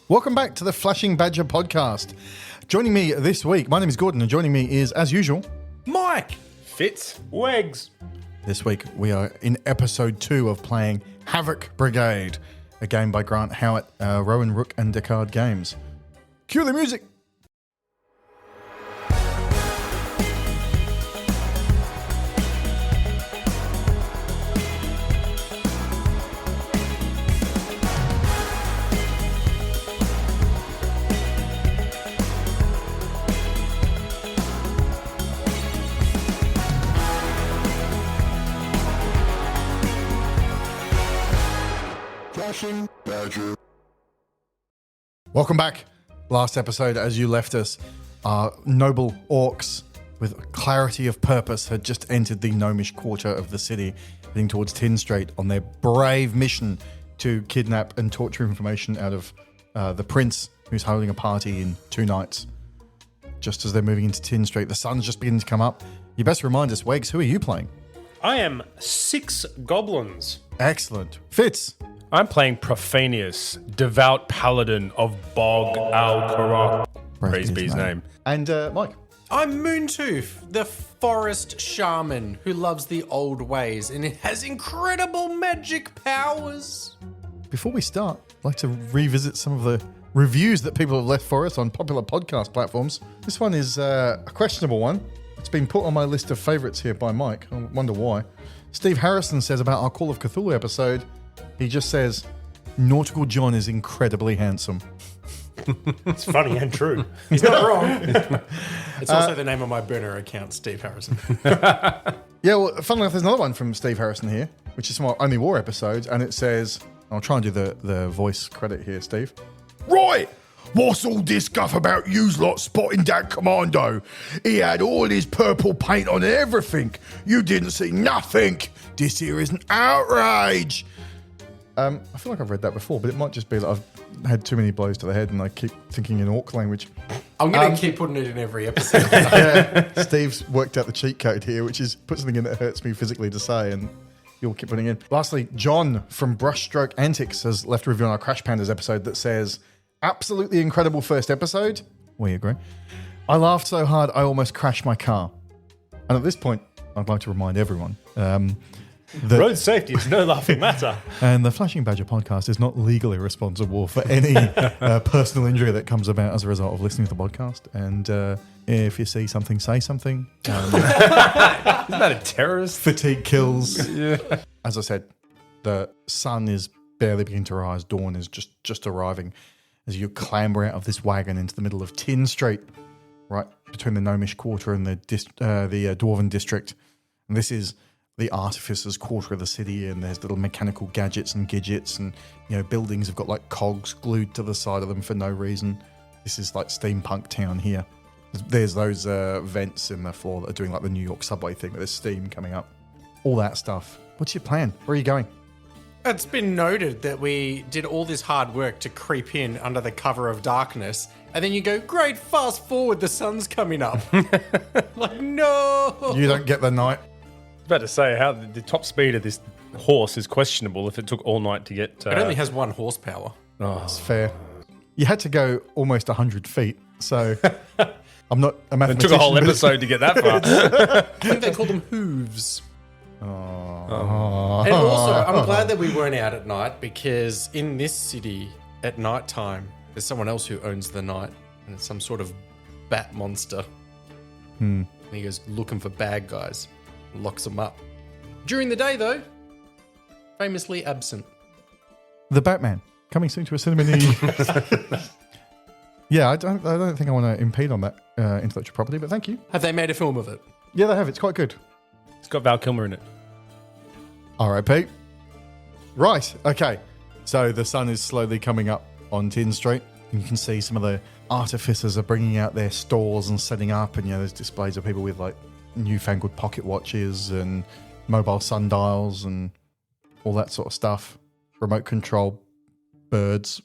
Welcome back to the Flashing Badger podcast. Joining me this week, my name is Gordon, and joining me is, as usual, Mike, Fitz, Wegs. This week we are in episode 2 of playing Havoc Brigade, a game by Grant Howitt, Rowan Rook and Descartes Games. Cue the music! Badger. Welcome back. Last episode, as you left us, our noble orcs with clarity of purpose had just entered the gnomish quarter of the city, heading towards Tinstrate on their brave mission to kidnap and torture information out of the prince, who's holding a party in 2 nights. Just as they're moving into Tinstrate, the sun's just beginning to come up. You best remind us, Wegs, who are you playing? I am 6 goblins. Excellent. Fitz. I'm playing Profanius, devout paladin of Bog Al-Karak. Praise be his name. And Mike. I'm Moontooth, the forest shaman who loves the old ways and it has incredible magic powers. Before we start, I'd like to revisit some of the reviews that people have left for us on popular podcast platforms. This one is a questionable one. It's been put on my list of favourites here by Mike. I wonder why. Steve Harrison says about our Call of Cthulhu episode, he just says, Nautical John is incredibly handsome. It's funny and true. He's not wrong. It's also the name of my burner account, Steve Harrison. Yeah, well, funnily enough, there's another one from Steve Harrison here, which is from our Only War episodes, and it says, I'll try and do the voice credit here, Steve. Right! What's all this guff about yous lot spotting that commando? He had all his purple paint on and everything. You didn't see nothing. This here is an outrage. I feel like I've read that before, but it might just be that I've had too many blows to the head and I keep thinking in orc language. I'm going to keep putting it in every episode. Steve's worked out the cheat code here, which is put something in that hurts me physically to say, and you'll keep putting in. Lastly, John from Brushstroke Antics has left a review on our Crash Pandas episode that says, absolutely incredible first episode. We agree. I laughed so hard I almost crashed my car. And at this point, I'd like to remind everyone road safety is no laughing matter. And the Flashing Badger podcast is not legally responsible for any personal injury that comes about as a result of listening to the podcast. And if you see something, say something. Isn't that a terrorist? Fatigue kills. Yeah. As I said, the sun is barely beginning to rise. Dawn is just arriving as you clamber out of this wagon into the middle of Tinstrate, right between the Gnomish Quarter and the Dwarven District. And this is the artificers' quarter of the city, and there's little mechanical gadgets and gidgets, and buildings have got like cogs glued to the side of them for no reason. This is like steampunk town here. There's those vents in the floor that are doing like the New York subway thing, with there's steam coming up. All that stuff. What's your plan? Where are you going? It's been noted that we did all this hard work to creep in under the cover of darkness, and then you go, great, fast forward, the sun's coming up. Like, no! You don't get the night. I was about to say, how the top speed of this horse is questionable if it took all night to get... It only has 1 horsepower. Oh. That's fair. You had to go almost 100 feet, so I'm not a mathematician. It took a whole episode to get that far. I think they call them hooves. Oh. And also, I'm glad that we weren't out at night, because in this city, at night time, there's someone else who owns the night, and it's some sort of bat monster. And he goes looking for bad guys, and locks them up. During the day, though, famously absent. The Batman, coming soon to a cinema near you. Yeah, I don't think I want to impede on that intellectual property, but thank you. Have they made a film of it? Yeah, they have. It's quite good. It's got Val Kilmer in it. R.I.P. Right, okay. So the sun is slowly coming up on Tinstrate, and you can see some of the artificers are bringing out their stores and setting up, and there's displays of people with like newfangled pocket watches and mobile sundials and all that sort of stuff. Remote control birds.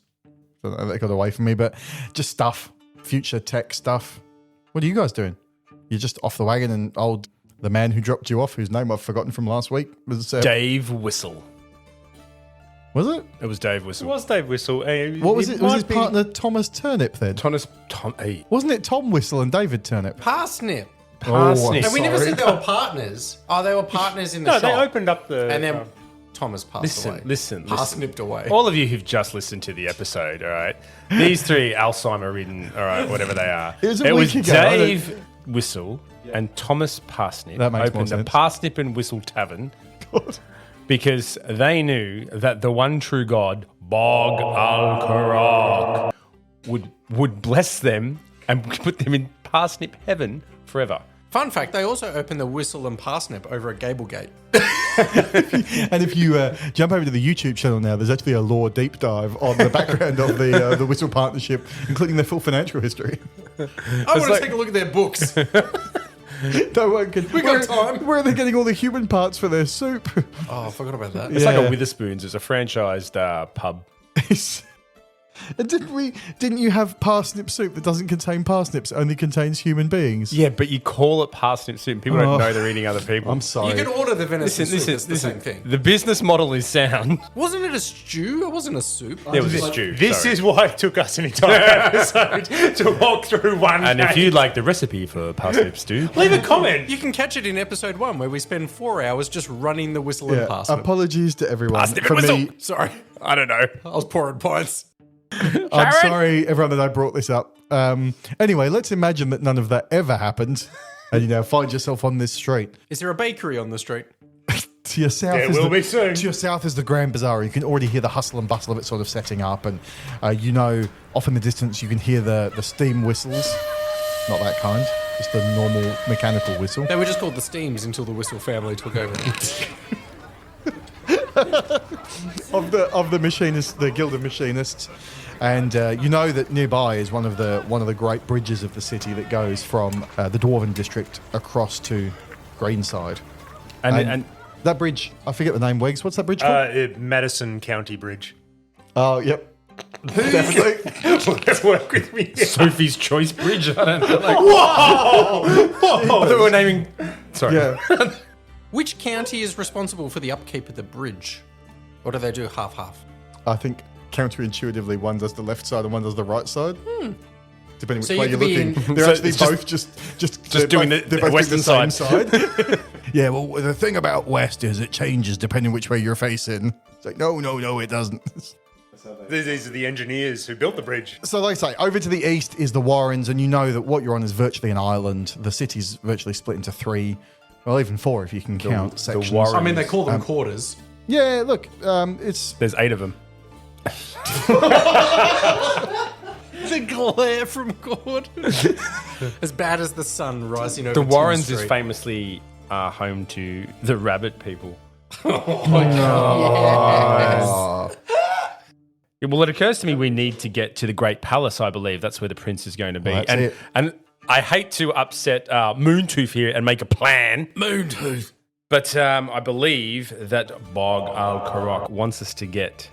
They got away from me, but just stuff. Future tech stuff. What are you guys doing? You're just off the wagon, and the man who dropped you off, whose name I've forgotten from last week, was Dave Whistle. Was it? It was Dave It Whistle. was Dave Whistle. What was it? Was his partner Thomas Turnip then? Hey. Wasn't it Tom Whistle and David Turnip? Parsnip. Parsnip. And we never Sorry. said they were partners. Oh, they were partners in the No, shop. they opened up the. And then Thomas passed away. Listen. Parsnipped away. All of you who've just listened to the episode, all right? These three Alzheimer-ridden, all right, whatever they are. It was a week ago, Dave Whistle and Thomas Parsnip That makes more opened the sense. Parsnip and Whistle Tavern because they knew that the one true God, Bog Al-Karak, would bless them and put them in parsnip heaven forever. Fun fact, they also opened the Whistle and Parsnip over at Gablegate. And if you jump over to the YouTube channel now, there's actually a lore deep dive on the background of the Whistle partnership, including their full financial history. I want to take a look at their books. No one can. We got time. Where are they getting all the human parts for their soup? Oh, I forgot about that. It's like a Yeah. Witherspoons. It's a franchised pub. And didn't you have parsnip soup that doesn't contain parsnips, only contains human beings? Yeah, but you call it parsnip soup and people don't know they're eating other people. I'm sorry. You can order the venison soup. It's the same thing. The business model is sound. Wasn't it a stew? It wasn't a soup. There was a stew. This sorry. is why it took us an entire episode to walk through one. And if game. you'd like the recipe for parsnip stew, leave a comment. You can catch it in episode 1 where we spend 4 hours just running the Whistle and Yeah, Parsnip. apologies to everyone. Parsnip and For whistle. me, Sorry, I don't know. I was pouring pints. I'm sorry, everyone, that I brought this up. Anyway, let's imagine that none of that ever happened, and you now find yourself on this street. Is there a bakery on the street? To your south, There is will the, be soon. To your south is the Grand Bazaar. You can already hear the hustle and bustle of it sort of setting up, and off in the distance, you can hear the steam whistles. Not that kind, just the normal mechanical whistle. They were just called the Steams until the Whistle family took over. of the machinists, the Guild of Machinists, and you know that nearby is one of the great bridges of the city that goes from the Dwarven district across to Greenside. And that bridge, I forget the name. Wegs, what's that bridge called? Madison County Bridge. Oh, yep, definitely. Work with me. Sophie's Choice Bridge. I don't know. Like, I thought we were naming. Sorry. Yeah, Which county is responsible for the upkeep of the bridge? Or do they do half-half? I think counterintuitively, one does the left side and one does the right side. Depending So which way you you're could be looking, they're So actually it's just- both just they're doing both- the they're both western doing the same side. Yeah, well, the thing about west is it changes depending which way you're facing. It's like, no, it doesn't. These are the engineers who built the bridge. So, like I say, over to the east is the Warrens, and you know that what you're on is virtually an island. The city's virtually split into 3, well, even 4 if you can count sections. Warrens. I mean, they call them quarters. Yeah, look, it's There's 8 of them. The glare from God. As bad as the sun rising over The Tin Warrens is Street. famously home to the rabbit people. Yeah, well, it occurs to me we need to get to the Great Palace, I believe. That's where the prince is going to be. Well, that's it. And I hate to upset Moontooth here and make a plan. Moontooth. But I believe that Bog Al-Karak wants us to get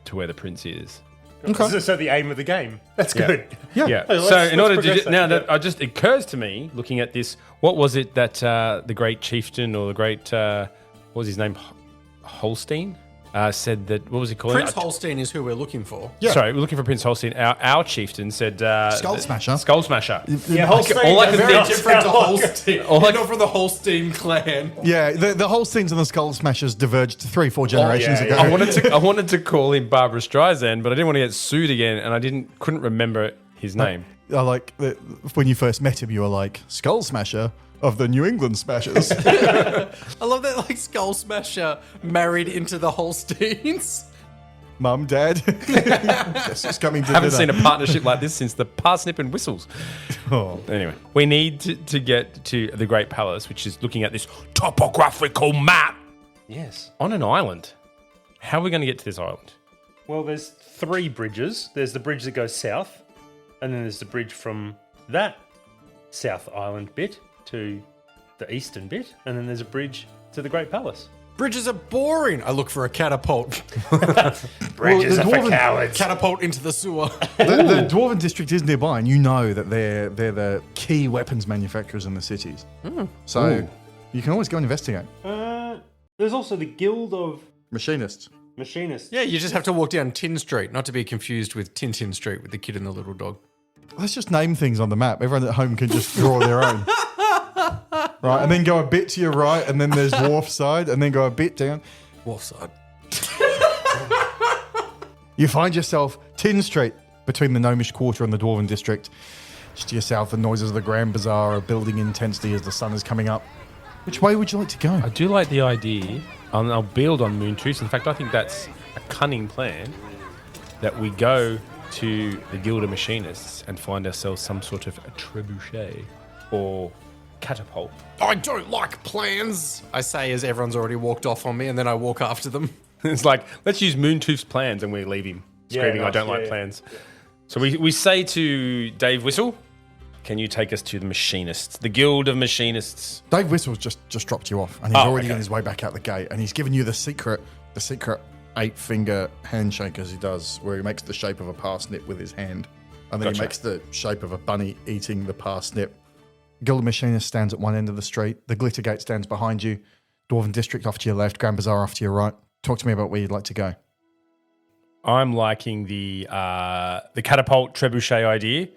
to where the prince is. okay. So the aim of the game. That's good. Yeah. Yeah. Hey, So in order to progress now that. that it just occurs to me, looking at this, what was it that the great chieftain or the great what was his name, Holstein, said that what was he called? Prince Holstein is who we're looking for. Yeah. Sorry, we're looking for Prince Holstein. Our chieftain said Skull Smasher. Skull Smasher. Yeah, Holstein. all I can Very think- different to Holstein. All You're I- not from the Holstein clan. Yeah, the whole scenes and the Skull Smashers diverged 3-4 generations yeah, ago. yeah. I wanted to call him Barbara Streisand, but I didn't want to get sued again, and I couldn't remember his name. When you first met him, you were like, Skull Smasher of the New England Smashers. I love that, like, Skull Smasher married into the Holsteins. Mum, Dad, just coming to I haven't dinner. seen a partnership like this since the Parsnip and Whistles. Oh. Anyway, we need to get to the Great Palace, which is looking at this topographical map Yes. on an island. How are we going to get to this island? Well, there's 3 bridges. There's the bridge that goes south, and then there's the bridge from that South Island bit to the eastern bit, and then there's a bridge to the Great Palace. Bridges are boring. I look for a catapult. Bridges the are for dwarven- cowards. Catapult into the sewer. The Dwarven district is nearby, and you know that they're the key weapons manufacturers in the cities. So you can always go and investigate. There's also the Guild of Machinists. Machinist. Yeah, you just have to walk down Tin Street, not to be confused with Tintin Street with the kid and the little dog. Let's just name things on the map. Everyone at home can just draw their own. Right, and then go a bit to your right, and then there's Wharf Side, and then go a bit down. Wharfside. You find yourself Tin Street between the Gnomish Quarter and the Dwarven District. Just to your south, the noises of the Grand Bazaar are building intensely as the sun is coming up. Which way would you like to go? I do like the idea, and I'll build on Moontooth. In fact, I think that's a cunning plan, that we go to the Guild of Machinists and find ourselves some sort of a trebuchet or catapult. I don't like plans, I say as everyone's already walked off on me, and then I walk after them. It's like, let's use Moontooth's plans, and we leave him screaming, nice, I don't like plans. So we say to Dave Whistle, can you take us to the Machinists, the Guild of Machinists? Dave Whistle's just dropped you off, and he's already on his way back out the gate, and he's given you the secret 8-finger handshake as he does, where he makes the shape of a parsnip with his hand, and then he makes the shape of a bunny eating the parsnip. Guild of Machinists stands at one end of the street. The Glitter Gate stands behind you. Dwarven District off to your left. Grand Bazaar off to your right. Talk to me about where you'd like to go. I'm liking the catapult trebuchet idea.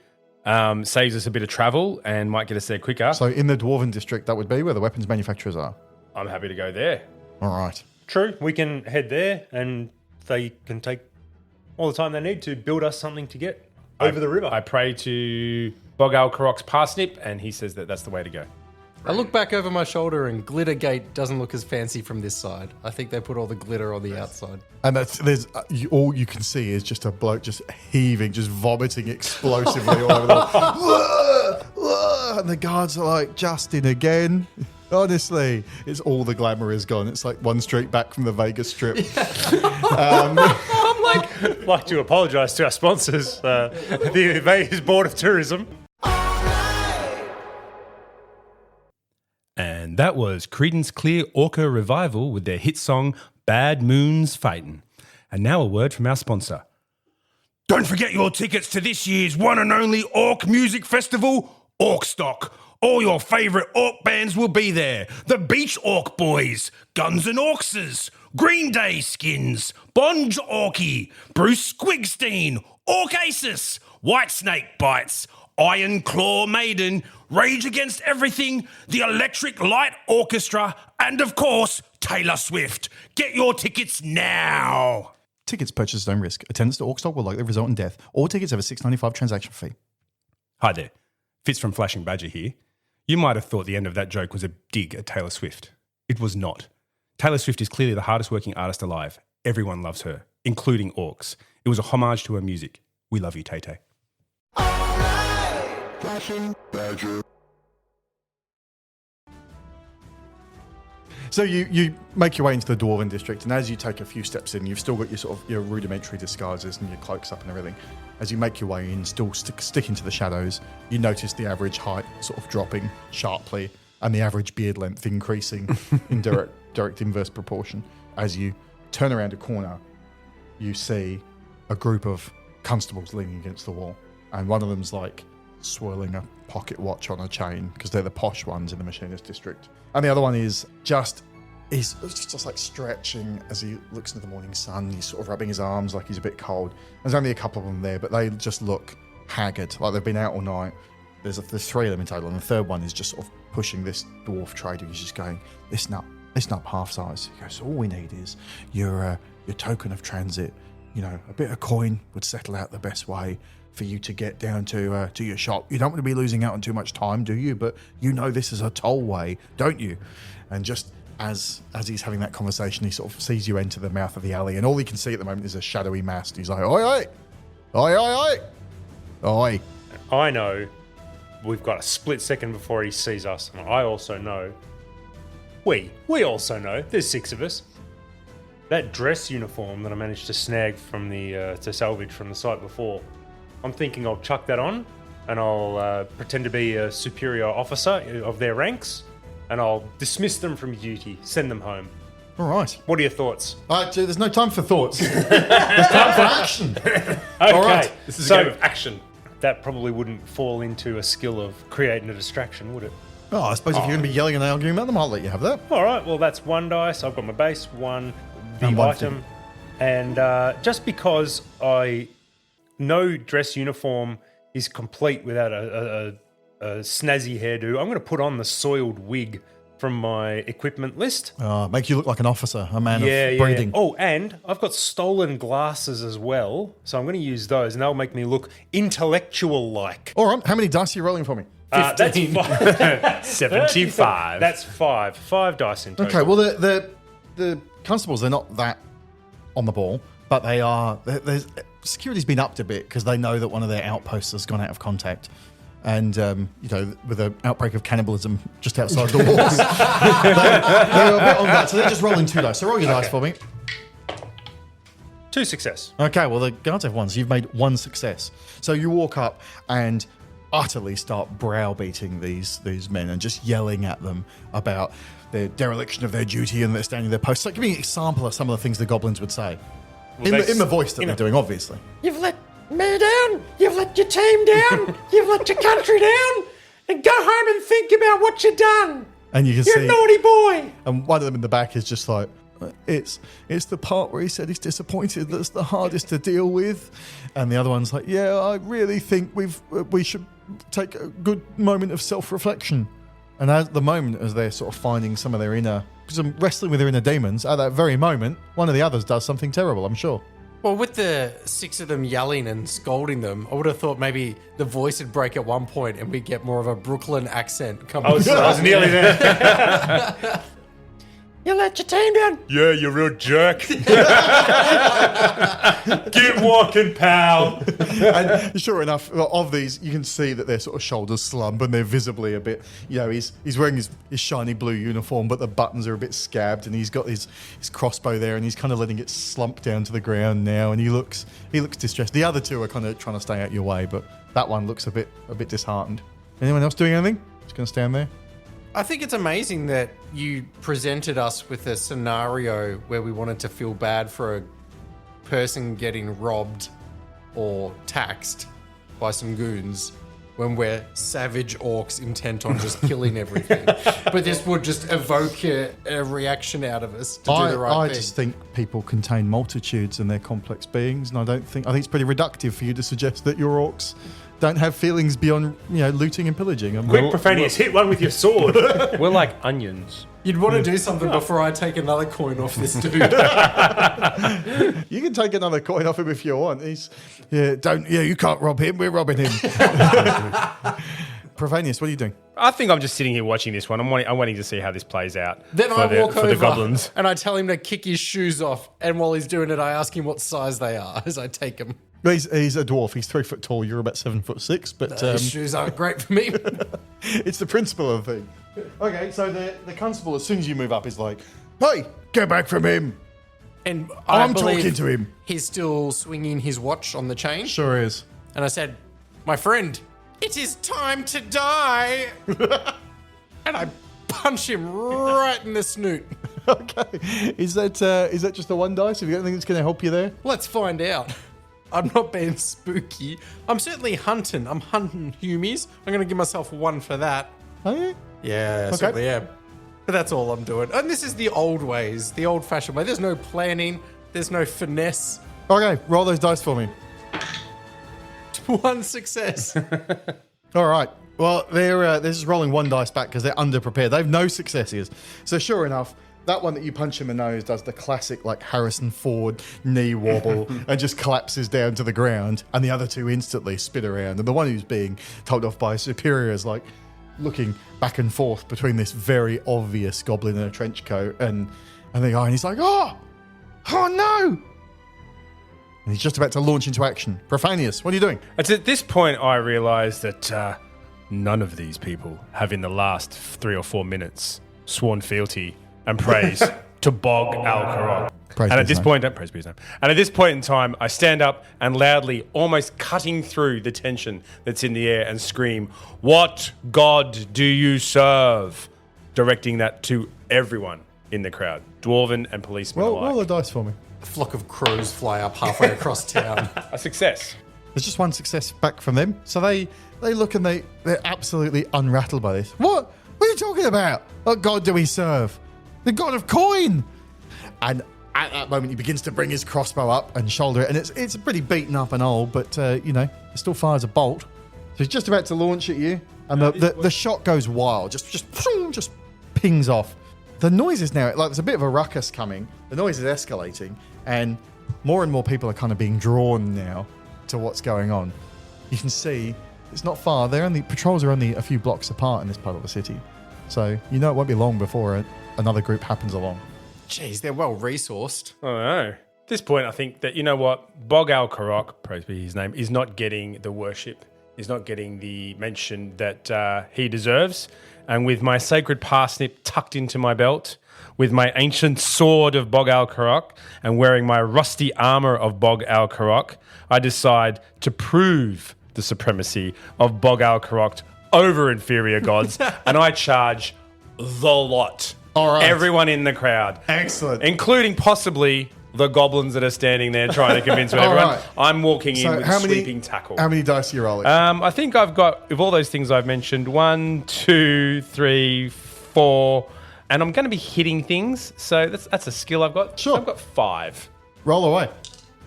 Saves us a bit of travel and might get us there quicker. So in the Dwarven District, that would be where the weapons manufacturers are. I'm happy to go there. All right. True. We can head there and they can take all the time they need to build us something to get over the river. I pray to Bog Al Karok's parsnip, and he says that that's the way to go. I look back over my shoulder and Glittergate doesn't look as fancy from this side. I think they put all the glitter on the outside. And all you can see is just a bloke just heaving, just vomiting explosively all over the and the guards are like, Justin again. Honestly, it's all the glamour is gone. It's like one street back from the Vegas Strip. I'd like to apologise to our sponsors, the Vegas Board of Tourism. And that was Creedence Clear Orca Revival with their hit song Bad Moons Fightin'. And now a word from our sponsor. Don't forget your tickets to this year's one and only Orc Music Festival, Orkstock. All your favourite Orc bands will be there. The Beach Orc Boys, Guns N' Orcses, Green Day Skins, Bon Orky, Bruce Squigstein, Orcasis, Whitesnake Bites, Iron Claw Maiden, Rage Against Everything, the Electric Light Orchestra, and of course, Taylor Swift. Get your tickets now. Tickets purchased at own risk. Attendance to Orkstock will likely result in death. All tickets have a $6.95 transaction fee. Hi there. Fitz from Flashing Badger here. You might have thought the end of that joke was a dig at Taylor Swift. It was not. Taylor Swift is clearly the hardest working artist alive. Everyone loves her, including orcs. It was a homage to her music. We love you, Tay-Tay. Flashing Badger. So you make your way into the Dwarven District, and as you take a few steps in, you've still got your sort of your rudimentary disguises and your cloaks up and everything. As you make your way in, still sticking to the shadows, you notice the average height sort of dropping sharply, and the average beard length increasing in direct inverse proportion. As you turn around a corner, you see a group of constables leaning against the wall, and one of them's like swirling a pocket watch on a chain because they're the posh ones in the Machinist District. And the other one is just like stretching as he looks into the morning sun. He's sort of rubbing his arms like he's a bit cold. There's only a couple of them there, but they just look haggard, like they've been out all night. There's 3 of them in total, and the third one is just sort of pushing this dwarf trader. He's just going, listen up, half size. He goes, all we need is your token of transit. You know, a bit of coin would settle out the best way for you to get down to your shop. You don't want to be losing out on too much time, do you? But you know this is a tollway, don't you? And just as he's having that conversation, he sort of sees you enter the mouth of the alley, and all he can see at the moment is a shadowy mast. He's like, oi, oi, oi, oi, oi, oi. I know we've got a split second before he sees us, and I also know, we also know, there's 6 of us. That dress uniform that I managed to snag from to salvage from the site before, I'm thinking I'll chuck that on, and I'll pretend to be a superior officer of their ranks, and I'll dismiss them from duty, send them home. All right. What are your thoughts? There's no time for thoughts. There's time for action. Okay. All right. This is a game of action. That probably wouldn't fall into a skill of creating a distraction, would it? Oh, I suppose if you're going to be yelling and arguing about them, I'll let you have that. All right, well, that's 1 dice. I've got my base, 1. The And one item And just because no dress uniform is complete without a snazzy hairdo, I'm going to put on the soiled wig from my equipment list. Make you look like an officer, a man of breeding. Oh, and I've got stolen glasses as well, so I'm going to use those, and they'll make me look intellectual-like. All right, how many dice are you rolling for me? That's 75. That's 5. 5 dice in total. Okay, well, the constables, they're not that on the ball, but they are. Security's been upped a bit because they know that one of their outposts has gone out of contact. And, with an outbreak of cannibalism just outside the walls, they're a bit on that. So they're just rolling 2 dice. So roll your dice for me. 2 success. Okay, well, the guards have 1, so you've made 1 success. So you walk up and utterly start browbeating these men and just yelling at them about their dereliction of their duty and their standing their post. So give me an example of some of the things the goblins would say. Well, in the voice that they're doing, obviously. You've let me down. You've let your team down. You've let your country down. And go home and think about what you've done. And you can You're see, a naughty boy. and one of them in the back is just like, it's the part where he said he's disappointed that's the hardest to deal with. And the other one's like, yeah, I really think we should take a good moment of self-reflection. And at the moment, as they're sort of finding some of their wrestling with their inner demons, at that very moment, one of the others does something terrible, I'm sure. Well, with the 6 of them yelling and scolding them, I would have thought maybe the voice would break at one point and we get more of a Brooklyn accent coming. I was nearly there. You let your team down. Yeah, you real jerk. Get walking, pal. And sure enough, of these, you can see that their sort of shoulders slump and they're visibly a bit, he's wearing his shiny blue uniform, but the buttons are a bit scabbed, and he's got his crossbow there, and he's kind of letting it slump down to the ground now, and he looks distressed. The other 2 are kind of trying to stay out your way, but that one looks a bit disheartened. Anyone else doing anything? Just going to stand there? I think it's amazing that you presented us with a scenario where we wanted to feel bad for a person getting robbed or taxed by some goons when we're savage orcs intent on just killing everything. But this would just evoke a reaction out of us to do the right I thing. just think people contain multitudes and they're complex beings, and I think it's pretty reductive for you to suggest that your orcs don't have feelings beyond looting and pillaging. Quick, Profanius, hit one with your sword. We're like onions. You'd want to do something before I take another coin off this dude. You can take another coin off him if you want. You can't rob him. We're robbing him. Profanius, what are you doing? I think I'm just sitting here watching this one. I'm waiting to see how this plays out. Then I walk for over the goblins. and I tell him to kick his shoes off. And while he's doing it, I ask him what size they are as I take them. He's a dwarf. He's 3 foot tall. You're about 7'6", but His shoes aren't great for me. it's the principle of the thing. Okay, so the constable, as soon as you move up, is like, "Hey, get back from him!" And I'm believe talking to him. He's still swinging his watch on the chain. Sure is. And I said, "My friend, it is time to die." And I punch him right in the snoot. Okay, is that just the 1 dice? Have you got anything that's going to help you there? Let's find out. I'm not being spooky. I'm certainly hunting. I'm hunting humies. I'm going to give myself 1 for that. Oh yeah. Yeah, I certainly am. But that's all I'm doing. And this is the old ways, the old-fashioned way. There's no planning. There's no finesse. Okay, roll those dice for me. 1 success. All right. Well, they're just rolling 1 dice back because they're underprepared. They have no successes. So sure enough, that one that you punch in the nose does the classic like Harrison Ford knee wobble and just collapses down to the ground. And the other 2 instantly spin around. And the one who's being told off by his superior is like looking back and forth between this very obvious goblin in a trench coat and the guy. And he's like, oh no. And he's just about to launch into action. Profanius, what are you doing? It's at this point I realise that none of these people have in the last 3 or 4 minutes sworn fealty and praise to Bog Al-Karok. And at this point, praise be his name. And at this point in time, I stand up and loudly, almost cutting through the tension that's in the air, and scream, "What god do you serve?" Directing that to everyone in the crowd, dwarven and policemen alike. Roll the dice for me. A flock of crows fly up halfway across town. A success. There's just 1 success back from them. So they look and they're absolutely unrattled by this. What are you talking about? What god do we serve? The god of coin. And at that moment, he begins to bring his crossbow up and shoulder it. And it's pretty beaten up and old, but, it still fires a bolt. So he's just about to launch at you. And the shot goes wild. Just pings off. The noise is now, there's a bit of a ruckus coming. The noise is escalating. And more people are kind of being drawn now to what's going on. You can see it's not far. Patrols are only a few blocks apart in this part of the city. So it won't be long before another group happens along. Jeez, they're well resourced. I don't know. At this point, I think that, Bog Al-Karok, praise be his name, is not getting the worship. He's not getting the mention that he deserves. And with my sacred parsnip tucked into my belt, with my ancient sword of Bog Al-Karok, and wearing my rusty armor of Bog Al-Karok, I decide to prove the supremacy of Bog Al-Karok over inferior gods, and I charge the lot. All right. Everyone in the crowd. Excellent. Including possibly the goblins that are standing there trying to convince everyone. Right. I'm walking in with sweeping tackle. How many dice are you rolling? I think I've got, of all those things I've mentioned, 1, 2, 3, 4, and I'm going to be hitting things. So that's a skill I've got. Sure. So I've got 5. Roll away.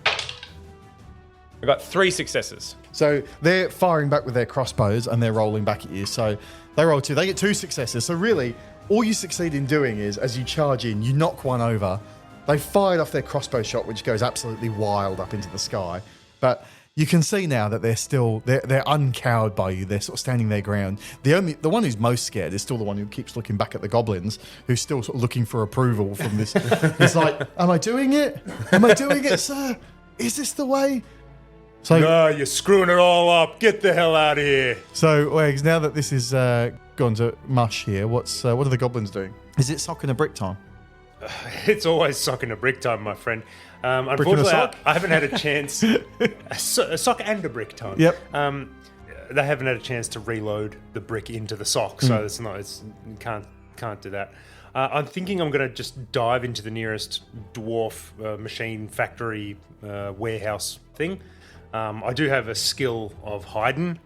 I've got 3 successes. So they're firing back with their crossbows and they're rolling back at you. So they roll 2. They get 2 successes. So really, all you succeed in doing is, as you charge in, you knock one over. They fired off their crossbow shot, which goes absolutely wild up into the sky. But you can see now that they're uncowed by you. They're sort of standing their ground. The one who's most scared is still the one who keeps looking back at the goblins, who's still sort of looking for approval from this. It's like, am I doing it? Am I doing it, sir? Is this the way? So, No, you're screwing it all up. Get the hell out of here. So, Wegs, now that this is gone to mush here, what are the goblins doing? Is it sock and a brick time? It's always sock and a brick time, my friend. and a Unfortunately, sock? I haven't had a chance. A sock and a brick time. Yep. They haven't had a chance to reload the brick into the sock, so you can't do that. I'm thinking I'm going to just dive into the nearest dwarf machine factory warehouse thing. I do have a skill of hiding,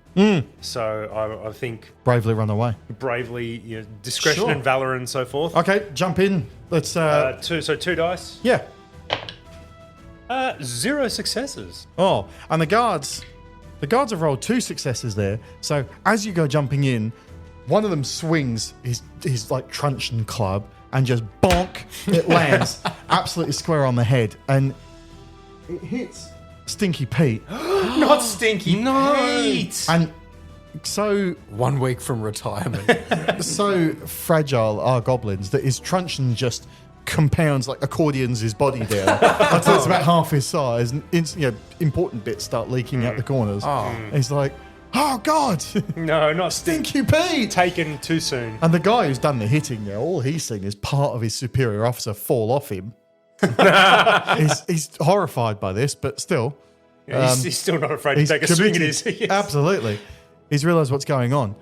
so I think Bravely run away. bravely, discretion Sure. and valor and so forth. Okay, jump in. Let's. 2 dice. Yeah. 0 successes. Oh, and the guards have rolled 2 successes there. So as you go jumping in, one of them swings his like truncheon club and just bonk. It lands absolutely square on the head, and it hits Stinky Pete. Not Stinky Pete. And so 1 week from retirement. so fragile are goblins that his truncheon just compounds, like accordions his body down until it's about half his size, and important bits start leaking out the corners. And he's like, oh God, No, not Stinky Pete! Taken too soon. And the guy who's done the hitting now, all he's seen is part of his superior officer fall off him. He's horrified by this, but still. He's still not afraid to He's take a swing at committed. his. Yes. Absolutely. He's realised what's going on.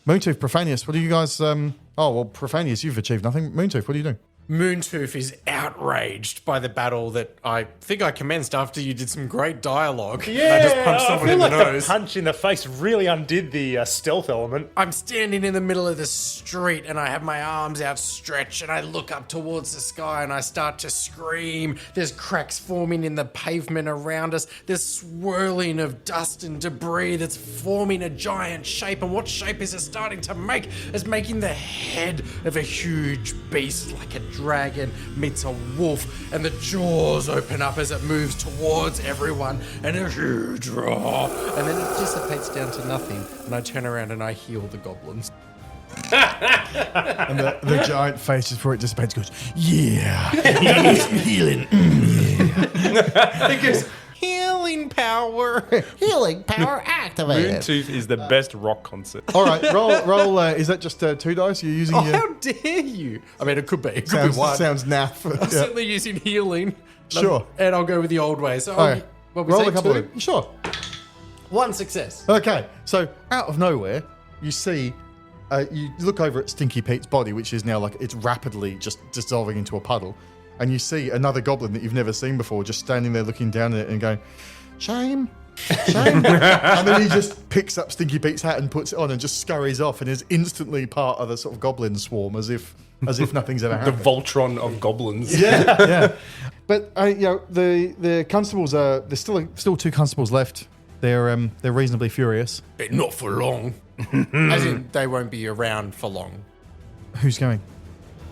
Moontooth, Profanius, what do you guys... Profanius, you've achieved nothing. Moontooth, what are you doing? Moontooth is outraged by the battle that I think I commenced after you did some great dialogue. Yeah, And I just punched someone feel in like the the nose. punch in the face really undid the stealth element. I'm standing in the middle of the street and I have my arms outstretched and I look up towards the sky and I start to scream. There's cracks forming in the pavement around us. There's swirling of dust and debris that's forming a giant shape. And what shape is it starting to make? It's making the head of a huge beast like a dragon meets a wolf, and the jaws open up as it moves towards everyone, and a huge roar, and then it dissipates down to nothing, and I turn around and I heal the goblins. And the giant face, just before it dissipates, goes, yeah, healing. It goes, healing power. Healing power activated. Moontooth is the best rock concert. All right, roll. Is that just 2 dice? You're using Oh, your... how dare you? I mean, it could be. It could be one. Sounds naff. I'm Yeah. certainly using healing. Sure. And I'll go with the old way. So, Okay. what we Roll say, a couple 2? of them. Sure. 1 success. Okay, so out of nowhere, you see, you look over at Stinky Pete's body, which is now like it's rapidly just dissolving into a puddle, and you see another goblin that you've never seen before just standing there looking down at it and going, shame. And then he just picks up Stinky Pete's hat and puts it on and just scurries off and is instantly part of the sort of goblin swarm as if nothing's ever The happened. Voltron of goblins. Yeah. But the constables are there's still 2 constables left. They're reasonably furious. But not for long. As in, they won't be around for long. Who's going?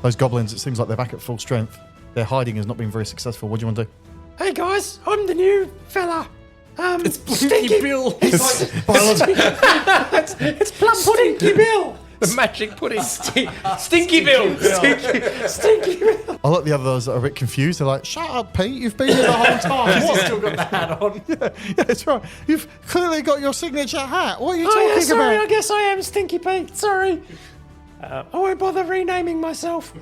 Those goblins. It seems like they're back at full strength. Their hiding has not been very successful. What do you want to do? Hey guys, I'm the new fella. It's Stinky Bill. It's Plum Pudding. Stinky Bill. The magic pudding. Stinky Bill. Stinky Bill. I like the others that are a bit confused. They're like, "Shut up, Pete! You've been here the whole time. He's still got the hat on. yeah, that's right. You've clearly got your signature hat. What are you Oh talking yeah, sorry. about?" I guess I am Stinky Pete. Sorry. I won't bother renaming myself.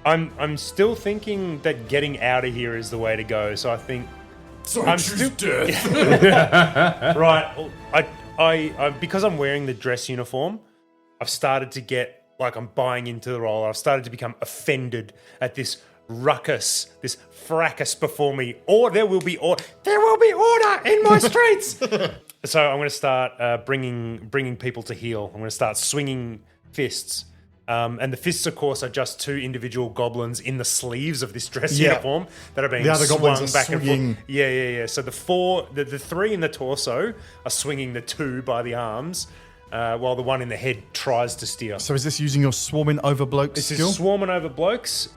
I'm still thinking that getting out of here is the way to go. So I think I'm still death. right. I because I'm wearing the dress uniform, I've started to get like I'm buying into the role. I've started to become offended at this ruckus, this fracas before me. Or there will be order in my streets. So I'm going to start bringing people to heel. I'm going to start swinging fists. And the fists, of course, are just 2 individual goblins in the sleeves of this dress uniform that are being The other swung goblins are back and swinging. forth. Yeah. So the 3 in the torso are swinging the 2 by the arms, while the 1 in the head tries to steer. So is this using your swarming over blokes This skill? is swarming over blokes.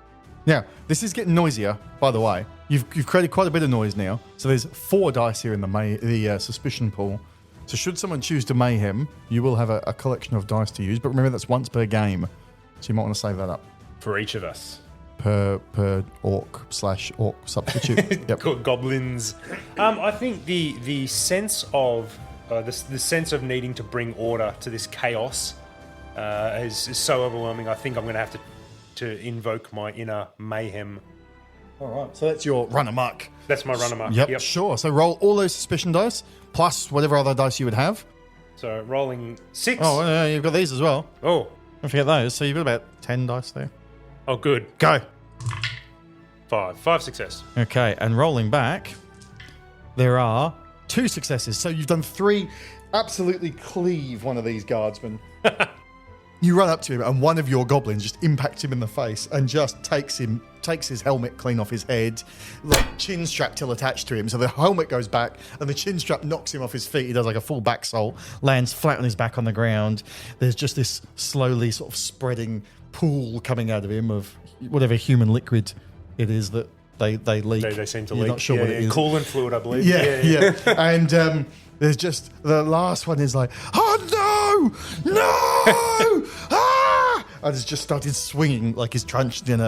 Now, this is getting noisier, by the way. You've created quite a bit of noise now. So there's 4 dice here in the suspicion pool. So should someone choose to mayhem, you will have a collection of dice to use. But remember, that's once per game. So you might want to save that up. For each of us. Per orc /orc substitute. Yep. Goblins. I think the sense of the sense of needing to bring order to this chaos is so overwhelming. I think I'm going to have to invoke my inner mayhem. All right. So that's your run amok. That's my run amok. Yep, sure. So roll all those suspicion dice plus whatever other dice you would have. So rolling 6. Oh, yeah, you've got these as well. Oh, Don't forget those. So you've got about 10 dice there. oh, good. Go. 5 success. Okay, and rolling back, there are 2 successes. So you've done 3. Absolutely cleave one of these guardsmen. You run up to him, and one of your goblins just impacts him in the face and just takes his helmet clean off his head, like chin strap still attached to him. So the helmet goes back, and the chin strap knocks him off his feet. He does like a full back salt, lands flat on his back on the ground. There's just this slowly sort of spreading pool coming out of him of whatever human liquid it is that they leak. They seem to You're leak. not sure what it is. Coolant fluid, I believe. Yeah. And there's just the last one is like, oh no, ah! And it's just started swinging like he's trunched in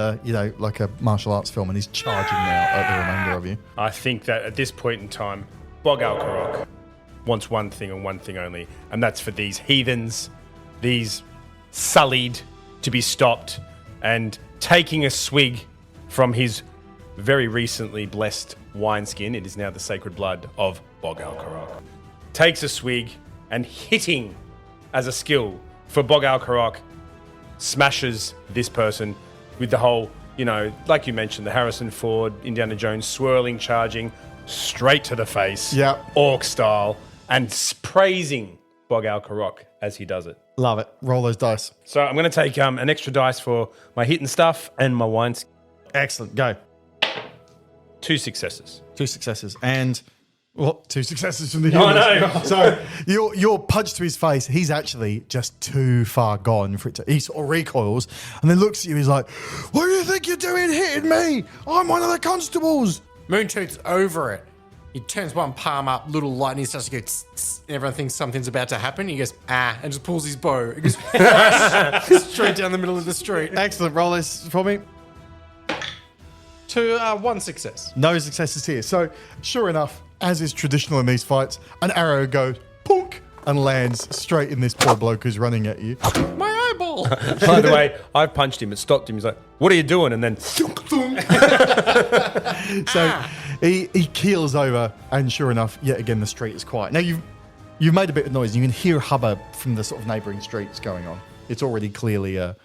like a martial arts film, and he's charging now at the remainder of you. I think that at this point in time, Bog Alkarok wants one thing and one thing only, and that's for these heathens, these sullied, to be stopped, and taking a swig from his very recently blessed wineskin. It is now the sacred blood of Bog Alkarok. Takes a swig and hitting as a skill for Bog Alkarok smashes this person with the whole, like you mentioned, the Harrison Ford, Indiana Jones swirling, charging straight to the face, orc style, and praising Bog Alkarok as he does it. Love it. Roll those dice. So I'm going to take an extra dice for my hit and stuff and my wines. Excellent. Go. 2 successes. 2 successes. And, 2 successes from the humans. I know. So your punch to his face, he's actually just too far gone for it to... He sort of recoils and then looks at you. He's like, what do you think you're doing hitting me? I'm one of the constables. Moontooth's over it. He turns one palm up, little light, and he starts to go tss, tss, and everyone thinks something's about to happen. He goes, and just pulls his bow. It goes straight down the middle of the street. Excellent. Roll this for me. 1 success. No successes here. So, sure enough, as is traditional in these fights, an arrow goes punk and lands straight in this poor bloke who's running at you. My eyeball. By the way, I punched him. It stopped him. He's like, what are you doing? And then... So he keels over, and sure enough, yet again, the street is quiet. Now, you've made a bit of noise. You can hear hubbub from the sort of neighbouring streets going on. It's already clearly a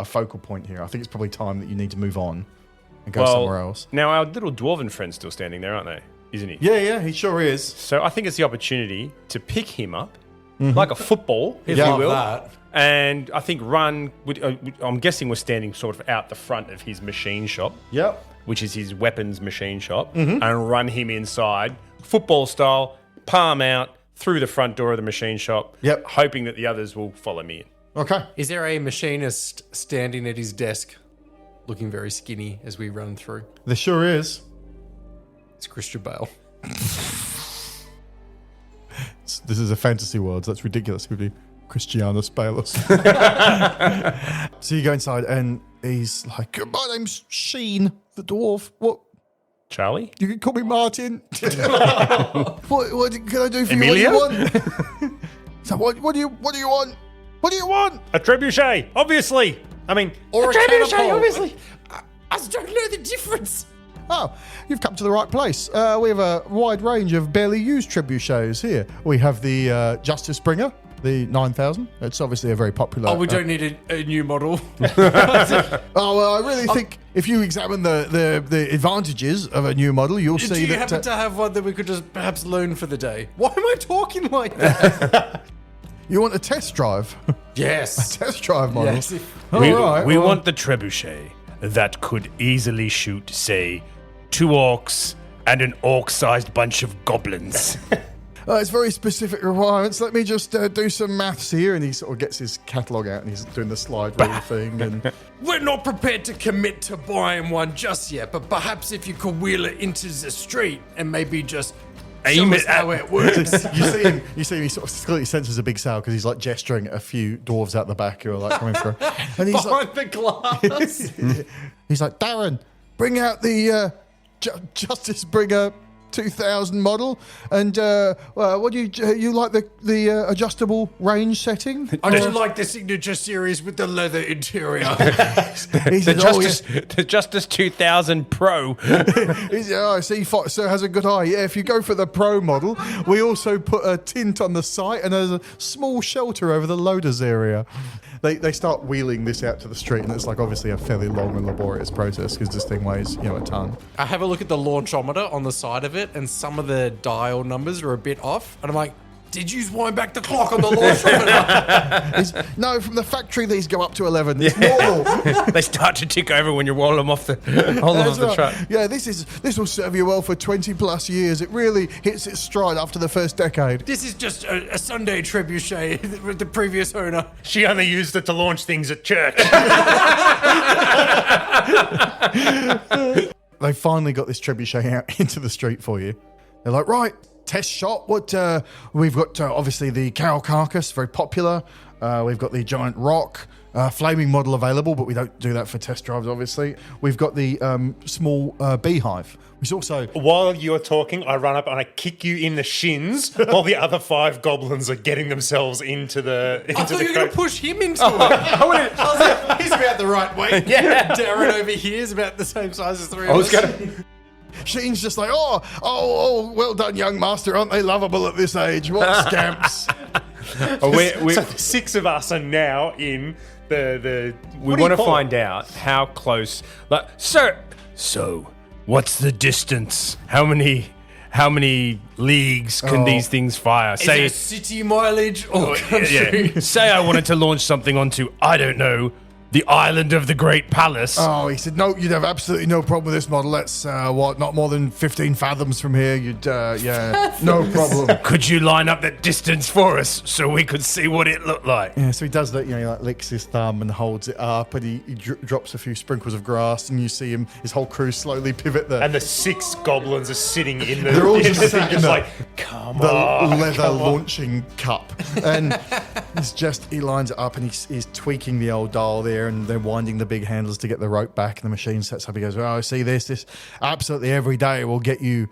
focal point here. I think it's probably time that you need to move on and go somewhere else. Now, our little dwarven friend's still standing there, aren't they? Isn't he? Yeah, he sure is. So I think it's the opportunity to pick him up like a football, if Yeah. you will. That. And I think run, I'm guessing we're standing sort of out the front of his machine shop, Yep. which is his weapons machine shop, and run him inside, football style, palm out, through the front door of the machine shop, Yep. hoping that the others will follow me in. Okay. Is there a machinist standing at his desk, looking very skinny as we run through? There sure is. It's Christian Bale. This is a fantasy world. So that's ridiculous. It would be Christianus Balus. So you go inside and he's like, my name's Sheen, the dwarf. What? Charlie? You can call me Martin. what can I do for Emilia? you? What do you want? So what do you want? What do you want? A trebuchet, obviously. I mean, Or a Trebuchet, catapult. obviously. I don't know the difference. Oh, you've come to the right place. We have a wide range of barely used trebuchets here. We have the Justice Bringer, the 9000. It's obviously a very popular. Oh, we don't need a new model. Oh, well, I really think if you examine the advantages of a new model, you'll Do see you that. happen to have one that we could just perhaps loan for the day? Why am I talking like that? You want a test drive? Yes. Test drive model. Yes. All We, right, we well, want the trebuchet that could easily shoot, say, 2 orcs and an orc-sized bunch of goblins. It's very specific requirements. Let me just do some maths here. And he sort of gets his catalogue out and he's doing the slide rule thing. And We're not prepared to commit to buying one just yet, but perhaps if you could wheel it into the street and maybe just Aim show it us how at- it works. you see him, he sort of clearly senses a big sale because he's like gesturing at a few dwarves out the back who are like coming through. And he's like, Behind the glass. he's like, Darren, bring out the Justice Bringer 2000 model. And what do you like the adjustable range setting? I do like the signature series with the leather interior. He said, The Justice 2000 Pro. He's, I see Foxer has a good eye. Yeah, if you go for the Pro model, we also put a tint on the sight and there's a small shelter over the loaders area. They start wheeling this out to the street, and it's like obviously a fairly long and laborious process because this thing weighs, a ton. I have a look at the launchometer on the side of it, and some of the dial numbers are a bit off. And I'm like, did you wind back the clock on the launchometer? No, from the factory these go up to 11. It's normal. They start to tick over when you roll them off the That's right. truck. Yeah, this will serve you well for 20 plus years. It really hits its stride after the first decade. This is just a Sunday trebuchet with the previous owner. she only used it to launch things at church. They finally got this trebuchet out into the street for you. They're like, right, test shot. What we've got obviously the cow carcass, very popular. We've got the giant rock, flaming model available, but we don't do that for test drives, obviously. We've got the small beehive, which also While you're talking, I run up and I kick you in the shins while the other 5 goblins are getting themselves into the I thought you were going to push him into it. I I was like, he's about the right weight. Yeah. Darren over here is about the same size as 3 of us. Sheen's just like, oh, well done, young master. Aren't they lovable at this age? What scamps. So the 6 of us are now in the we want to find out how close. Like, so what's the distance? How many leagues can these things fire? Is it city mileage or country? yeah. Say I wanted to launch something onto, I don't know, the island of the Great Palace. Oh, he said, no, you'd have absolutely no problem with this model. That's, not more than 15 fathoms from here. You'd, no problem. Could you line up that distance for us so we could see what it looked like? Yeah, so he does that, he like licks his thumb and holds it up, and he drops a few sprinkles of grass, and you see his whole crew slowly pivot And the 6 goblins are sitting in the... They're all in just the sitting thing, in the- like, come the on. leather launching cup. And he lines it up and he's tweaking the old dial there, and they're winding the big handles to get the rope back, and the machine sets up. He goes, oh, see this absolutely every day will get you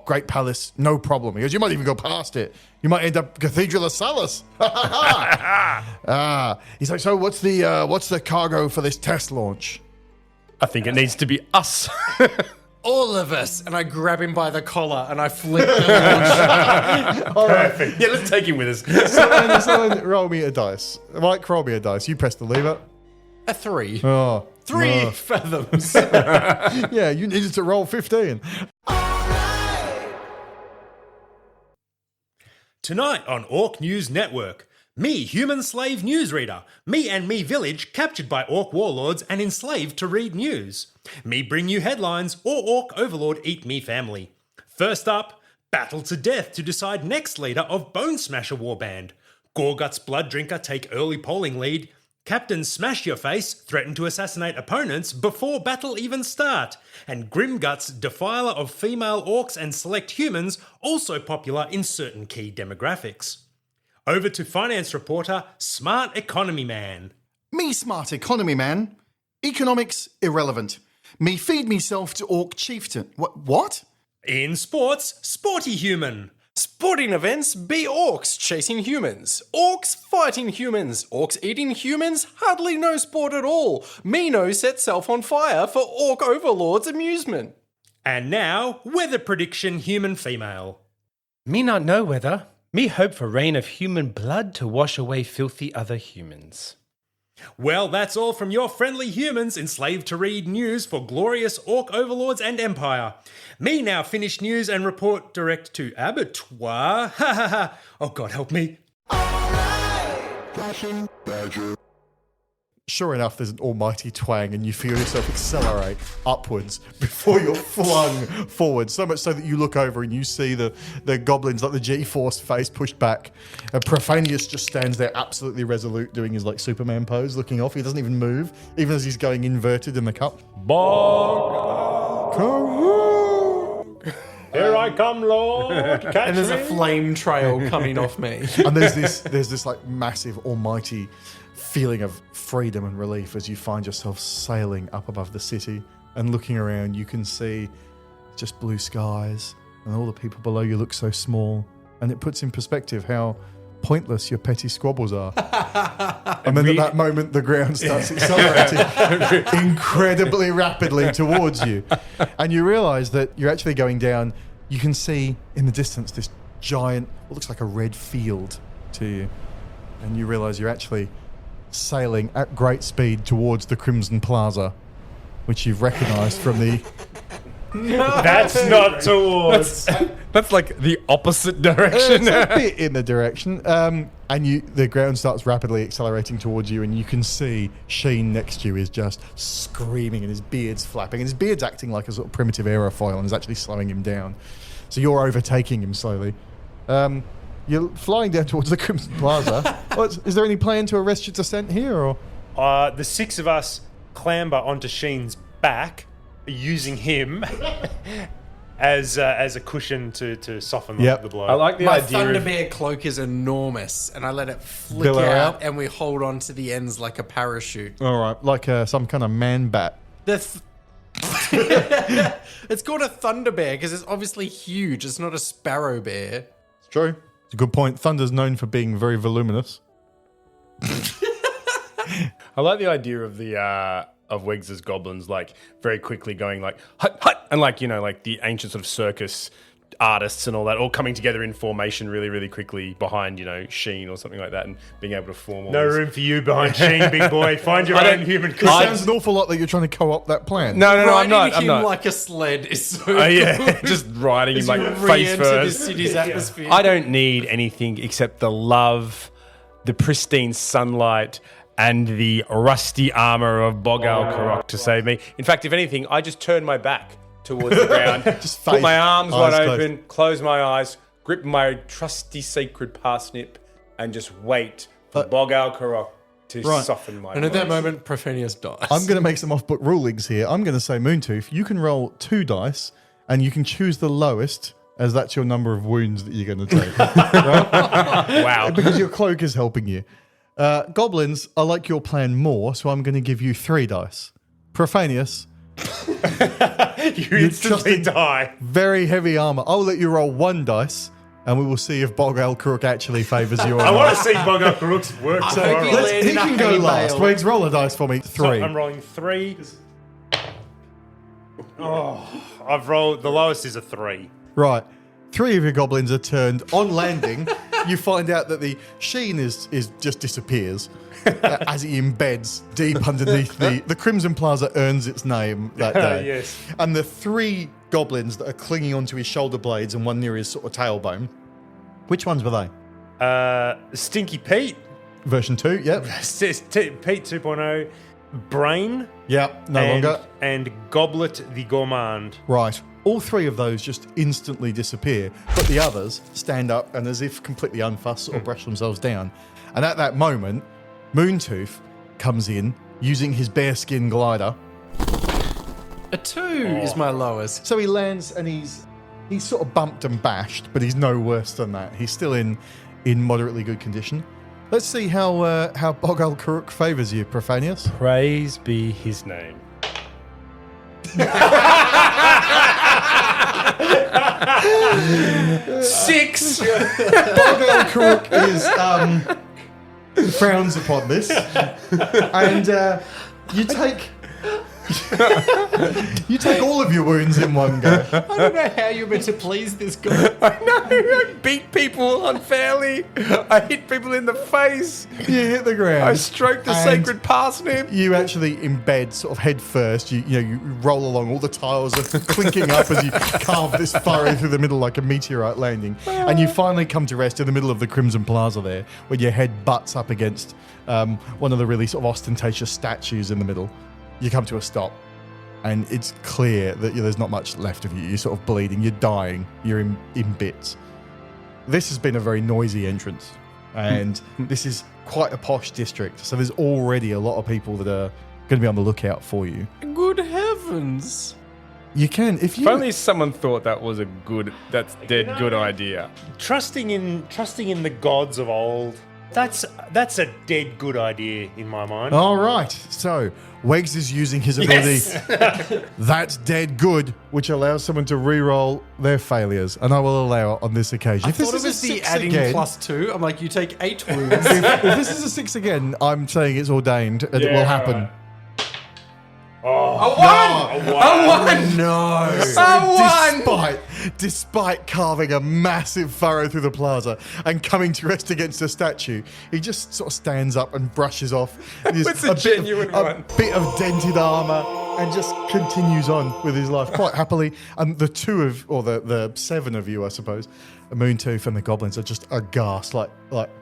Great Palace, no problem. He goes, you might even go past it. You might end up Cathedral of Salus. He's like, so what's the cargo for this test launch? I think it needs to be us. All of us. And I grab him by the collar and I flip the launch. Perfect. Yeah, let's take him with us. Someone roll me a dice. Mike, roll me a dice. You press the lever. A 3. Oh, 3 fathoms. yeah, you needed to roll 15. Tonight on Orc News Network, me human slave newsreader, me and me village captured by orc warlords and enslaved to read news. Me bring you headlines or orc overlord eat me family. First up, battle to death to decide next leader of Bone Smasher Warband. Gorguts Blood Drinker take early polling lead. Captain Smash Your Face threaten to assassinate opponents before battle even start. And Grimguts Defiler of female orcs and select humans, also popular in certain key demographics. Over to finance reporter Smart Economy Man. Me smart economy man. Economics irrelevant. Me feed meself to orc chieftain. What? In sports, Sporty Human. Sporting events be orcs chasing humans, orcs fighting humans, orcs eating humans, hardly no sport at all. Mino sets self on fire for orc overlord's amusement. And now, weather prediction human female. Me not know whether. Me hope for rain of human blood to wash away filthy other humans. Well, that's all from your friendly humans enslaved to read news for glorious orc overlords and empire. Me now finish news and report direct to abattoir. Ha ha ha. Oh God, help me. Sure enough, there's an almighty twang and you feel yourself accelerate upwards before you're flung forward. So much so that you look over and you see the goblins, like the G-force face pushed back. And Profanius just stands there absolutely resolute, doing his like Superman pose, looking off. He doesn't even move, even as he's going inverted in the cup. Bog! Here I come, Lord. Catch And there's me. a flame trail coming off me. And there's this like massive almighty feeling of freedom and relief as you find yourself sailing up above the city and looking around. You can see just blue skies and all the people below you look so small, and it puts in perspective how pointless your petty squabbles are. And then at that moment the ground starts accelerating incredibly rapidly towards you, and you realize that you're actually going down. You can see in the distance this giant, what looks like a red field to you, and you realize you're actually sailing at great speed towards the Crimson Plaza, which you've recognized from the... That's not towards. That's like the opposite direction. It's a bit in the direction. And the ground starts rapidly accelerating towards you, and you can see Sheen next to you is just screaming and his beard's flapping, and his beard's acting like a sort of primitive aerofoil and is actually slowing him down. So you're overtaking him slowly. You're flying down towards the Crimson Plaza. Is there any plan to arrest your descent here, or...? The six of us clamber onto Sheen's back, using him as a cushion to soften the blow. I like the My idea Thunder of... Bear cloak is enormous, and I let it flick Billow out, out. and we hold on to the ends like a parachute. All right, like some kind of man bat. It's called a Thunder Bear because it's obviously huge. It's not a sparrow bear. It's true. It's a good point. Thunder's known for being very voluminous. I like the idea of the of Wegs' goblins, like very quickly going like hut hut, and like, you know, like the ancient sort of circus artists and all that, all coming together in formation really, really quickly behind, you know, Sheen or something like that, and being able to form all No these- room for you behind Sheen, big boy. Find your own human It cushion. sounds an awful lot like you're trying to co-opt that plan. No, I'm Riding not. I'm him not. like a sled is so Oh yeah, good. just riding him As like you face re-enter the first. city's atmosphere. I don't need anything except the love, the pristine sunlight, and the rusty armor of Bogal Karok to save me. In fact, if anything, I just turn my back towards the ground, Just put face, my arms eyes wide closed. open, close my eyes, grip my trusty sacred parsnip, and just wait for Bogal Karok to right. soften my And at that voice. moment, Profanius dies. I'm going to make some off-book rulings here. I'm going to say, Moontooth, you can roll 2 dice, and you can choose the lowest, as that's your number of wounds that you're going to take. Wow. Because your cloak is helping you. Goblins, I like your plan more, so I'm going to give you 3 dice. Profanius, You instantly trusting- die. very heavy armor. I'll let you roll 1 dice, and we will see if Bogal Crook actually favours you or I not. want to see Bogar Karuk's work hope tomorrow. you land He in a can go hay last. bale. Wegs, roll a dice for me. 3. I'm rolling 3. Oh, I've rolled. The lowest is a 3. Right. 3 of your goblins are turned. On landing, you find out that the Sheen is just disappears as he embeds deep underneath the Crimson Plaza earns its name that day. Yes. And the 3 goblins that are clinging onto his shoulder blades and one near his sort of tailbone Which ones were they? Stinky Pete, Version 2, yep. Pete 2.0, Brain, Yep, no longer. and Goblet the Gourmand. Right. All three of those just instantly disappear, but the others stand up and, as if completely unfussed, or brush themselves down. And at that moment, Moontooth comes in using his bearskin glider. A 2 is my lowest. So he lands and he's sort of bumped and bashed, but he's no worse than that. He's still in moderately good condition. Let's see how Bog Al Karuk favours you, Profanius. Praise be his name. 6. Bog Al Karuk is frowns upon this, and you take all of your wounds in one go. I don't know how you're meant to please this guy. I know, I beat people unfairly. I hit people in the face. You hit the ground. I stroked the and sacred parsnip. You actually embed sort of head first. You roll along. All the tiles are clinking up as you carve this furrow through the middle like a meteorite landing. And you finally come to rest in the middle of the Crimson Plaza there, where your head butts up against one of the really sort of ostentatious statues in the middle. You come to a stop, and it's clear that there's not much left of you. You're sort of bleeding. You're dying. You're in bits. This has been a very noisy entrance, and this is quite a posh district. So there's already a lot of people that are going to be on the lookout for you. Good heavens. You can, if you... If only someone thought that was good idea. Trusting in the gods of old. That's a dead good idea in my mind. All right. So Wegs is using his ability. That's dead good, which allows someone to re-roll their failures, and I will allow it on this occasion. I thought it was the adding +2. I'm like, you take 8 wounds. If this is a 6 again, I'm saying it's ordained and it will happen. A 1! No. So despite carving a massive furrow through the plaza and coming to rest against a statue, he just sort of stands up and brushes off It's a genuine one. bit of dented armor and just continues on with his life quite happily. And the 7 of you, I suppose, Moontooth and the goblins are just aghast, like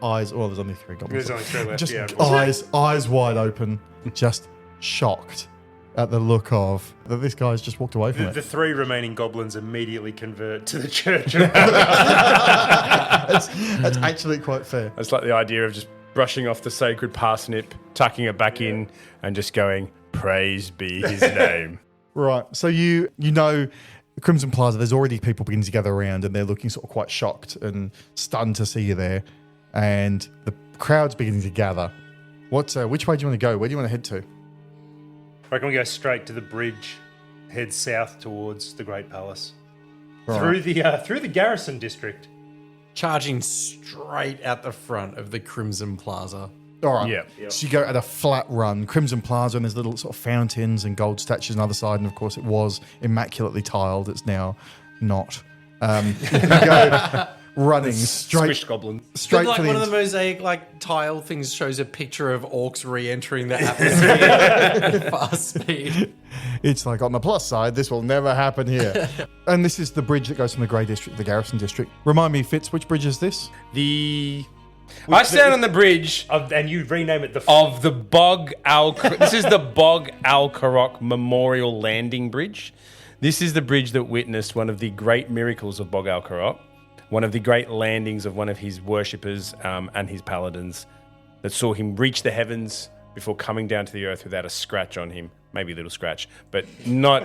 eyes. Well, there's only 3 goblins. There's only 3 left. Just Yeah. eyes wide open, just shocked at the look of that this guy's just walked away from it. The 3 remaining goblins immediately convert to the church. That's actually quite fair. It's like the idea of just brushing off the sacred parsnip, tucking it back in, and just going, praise be his name. Right. So you know Crimson Plaza, there's already people beginning to gather around and they're looking sort of quite shocked and stunned to see you there. And the crowd's beginning to gather. Which way do you want to go? Where do you want to head to? I reckon we go straight to the bridge, head south towards the Great Palace. Right. Through the garrison district. Charging straight out the front of the Crimson Plaza. All right. Yeah. So you go at a flat run, Crimson Plaza, and there's little sort of fountains and gold statues on the other side. And of course, it was immaculately tiled. It's now not. You go running straight Squished goblin. straight Like for the one of the mosaic tile things shows a picture of orcs re-entering the atmosphere at fast speed. It's like, on the plus side, this will never happen here. And this is the bridge that goes from the Grey District to the Garrison District. Remind me, Fitz, which bridge is this? I stand on the bridge And you rename it of the Bog Al. This is the Bog Al Karok Memorial Landing Bridge. This is the bridge that witnessed one of the great miracles of Bog Al Karok, one of the great landings of one of his worshippers and his paladins that saw him reach the heavens before coming down to the earth without a scratch on him. Maybe a little scratch, but not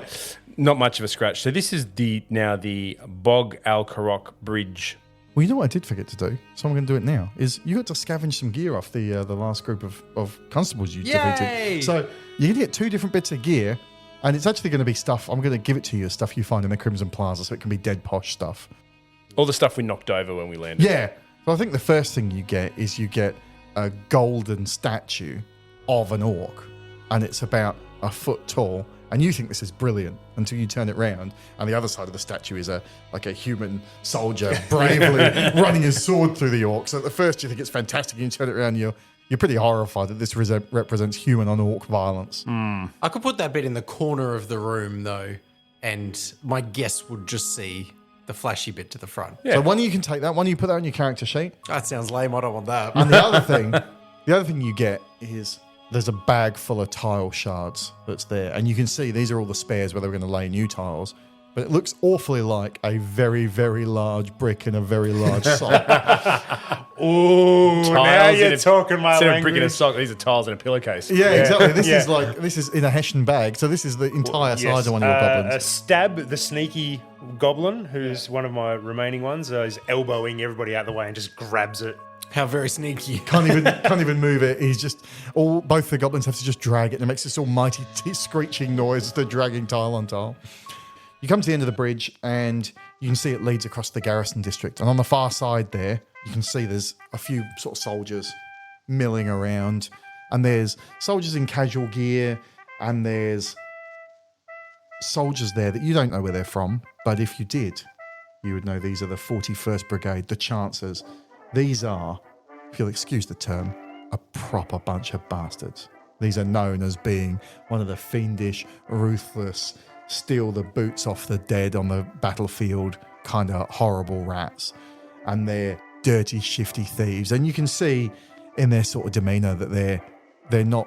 much of a scratch. So this is now the Bog Al Karok Bridge. Well, you know what I did forget to do? So I'm going to do it now. Is you got to scavenge some gear off the last group of constables you defeated. So you're going to get 2 different bits of gear, and it's actually going to be stuff. I'm going to give it to you, stuff you find in the Crimson Plaza, so it can be dead posh stuff. All the stuff we knocked over when we landed. Yeah. So I think the first thing you get is a golden statue of an orc, and it's about a foot tall. And you think this is brilliant until you turn it round, and the other side of the statue is a human soldier bravely running his sword through the orcs. So at the first you think it's fantastic, and you turn it around, and you're pretty horrified that this represents human on orc violence. I could put that bit in the corner of the room though, and my guests would just see The flashy bit to the front. So one you can take that, one you put that on your character sheet. That sounds lame. I don't want that. And the other thing you get is there's a bag full of tile shards that's there. And you can see these are all the spares where they're going to lay new tiles. But it looks awfully like a very, very large brick in a very large sock. Ooh, now you're talking my Instead language. of brick in a sock, these are tiles in a pillowcase. Yeah, exactly. This is in a Hessian bag. So this is the entire size of one of your goblins. Stab, the sneaky goblin, who's one of my remaining ones, is elbowing everybody out the way and just grabs it. How very sneaky. Can't even move it. He's just both the goblins have to just drag it, and it makes this almighty screeching noise as they're dragging tile on tile. You come to the end of the bridge, and you can see it leads across the garrison district. And on the far side there, you can see there's a few sort of soldiers milling around, and there's soldiers in casual gear, and there's soldiers there that you don't know where they're from, but if you did, you would know these are the 41st Brigade, the Chancers. These are, if you'll excuse the term, a proper bunch of bastards. These are known as being one of the fiendish, ruthless, steal the boots off the dead on the battlefield kind of horrible rats. And they're dirty, shifty thieves. And you can see in their sort of demeanour that they're not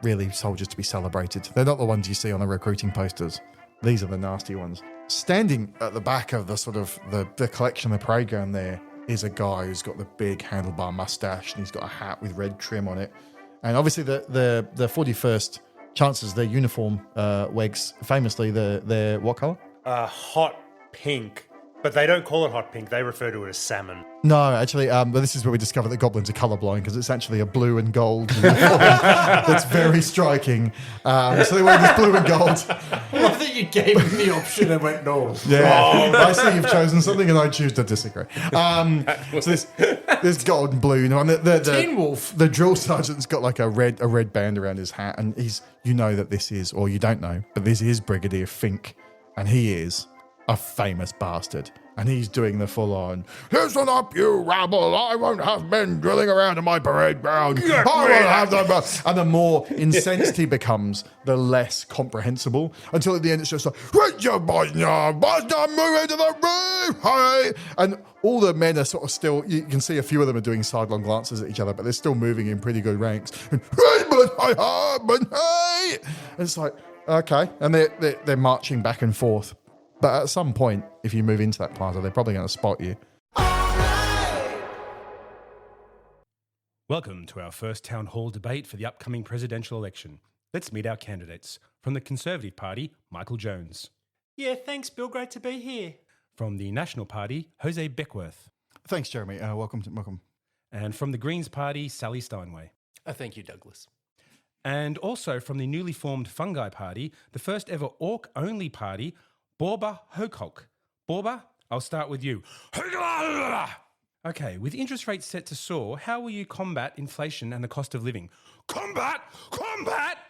really soldiers to be celebrated. They're not the ones you see on the recruiting posters. These are the nasty ones. Standing at the back of the sort of the collection, the parade ground there, is a guy who's got the big handlebar mustache, and he's got a hat with red trim on it. And obviously the 41st Chancers, their uniform, Wegs, famously, they're what colour? Hot pink. But they don't call it hot pink. They refer to it as salmon. No, actually, but this is where we discover that goblins are colourblind, because it's actually a blue and gold uniform that's very striking. So they wear this blue and gold. I love that you gave him the option and went, no. Yeah, I see you've chosen something, and I choose to disagree. So this gold and blue, Teen Wolf. The drill sergeant's got like a red band around his hat, and you know that this is, or you don't know, but this is Brigadier Fink, and he is a famous bastard. And he's doing the full-on, listen up, you rabble, I won't have men drilling around in my parade ground. I won't have them. And the more incensed he becomes, the less comprehensible, until at the end it's just like, "Wait, you boys now, boys now move into the roof, hey!" And all the men are sort of still, you can see a few of them are doing sidelong glances at each other, but they're still moving in pretty good ranks. And it's like, okay. And they're marching back and forth. But at some point, if you move into that plaza, they're probably going to spot you. Welcome to our first town hall debate for the upcoming presidential election. Let's meet our candidates. From the Conservative Party, Michael Jones. Yeah, thanks, Bill. Great to be here. From the National Party, Jose Beckworth. Thanks, Jeremy. Welcome. And from the Greens Party, Sally Steinway. Thank you, Douglas. And also from the newly formed Fungi Party, the first ever orc-only party, Borba Hokok. Borba, I'll start with you. Okay, with interest rates set to soar, how will you combat inflation and the cost of living? Combat!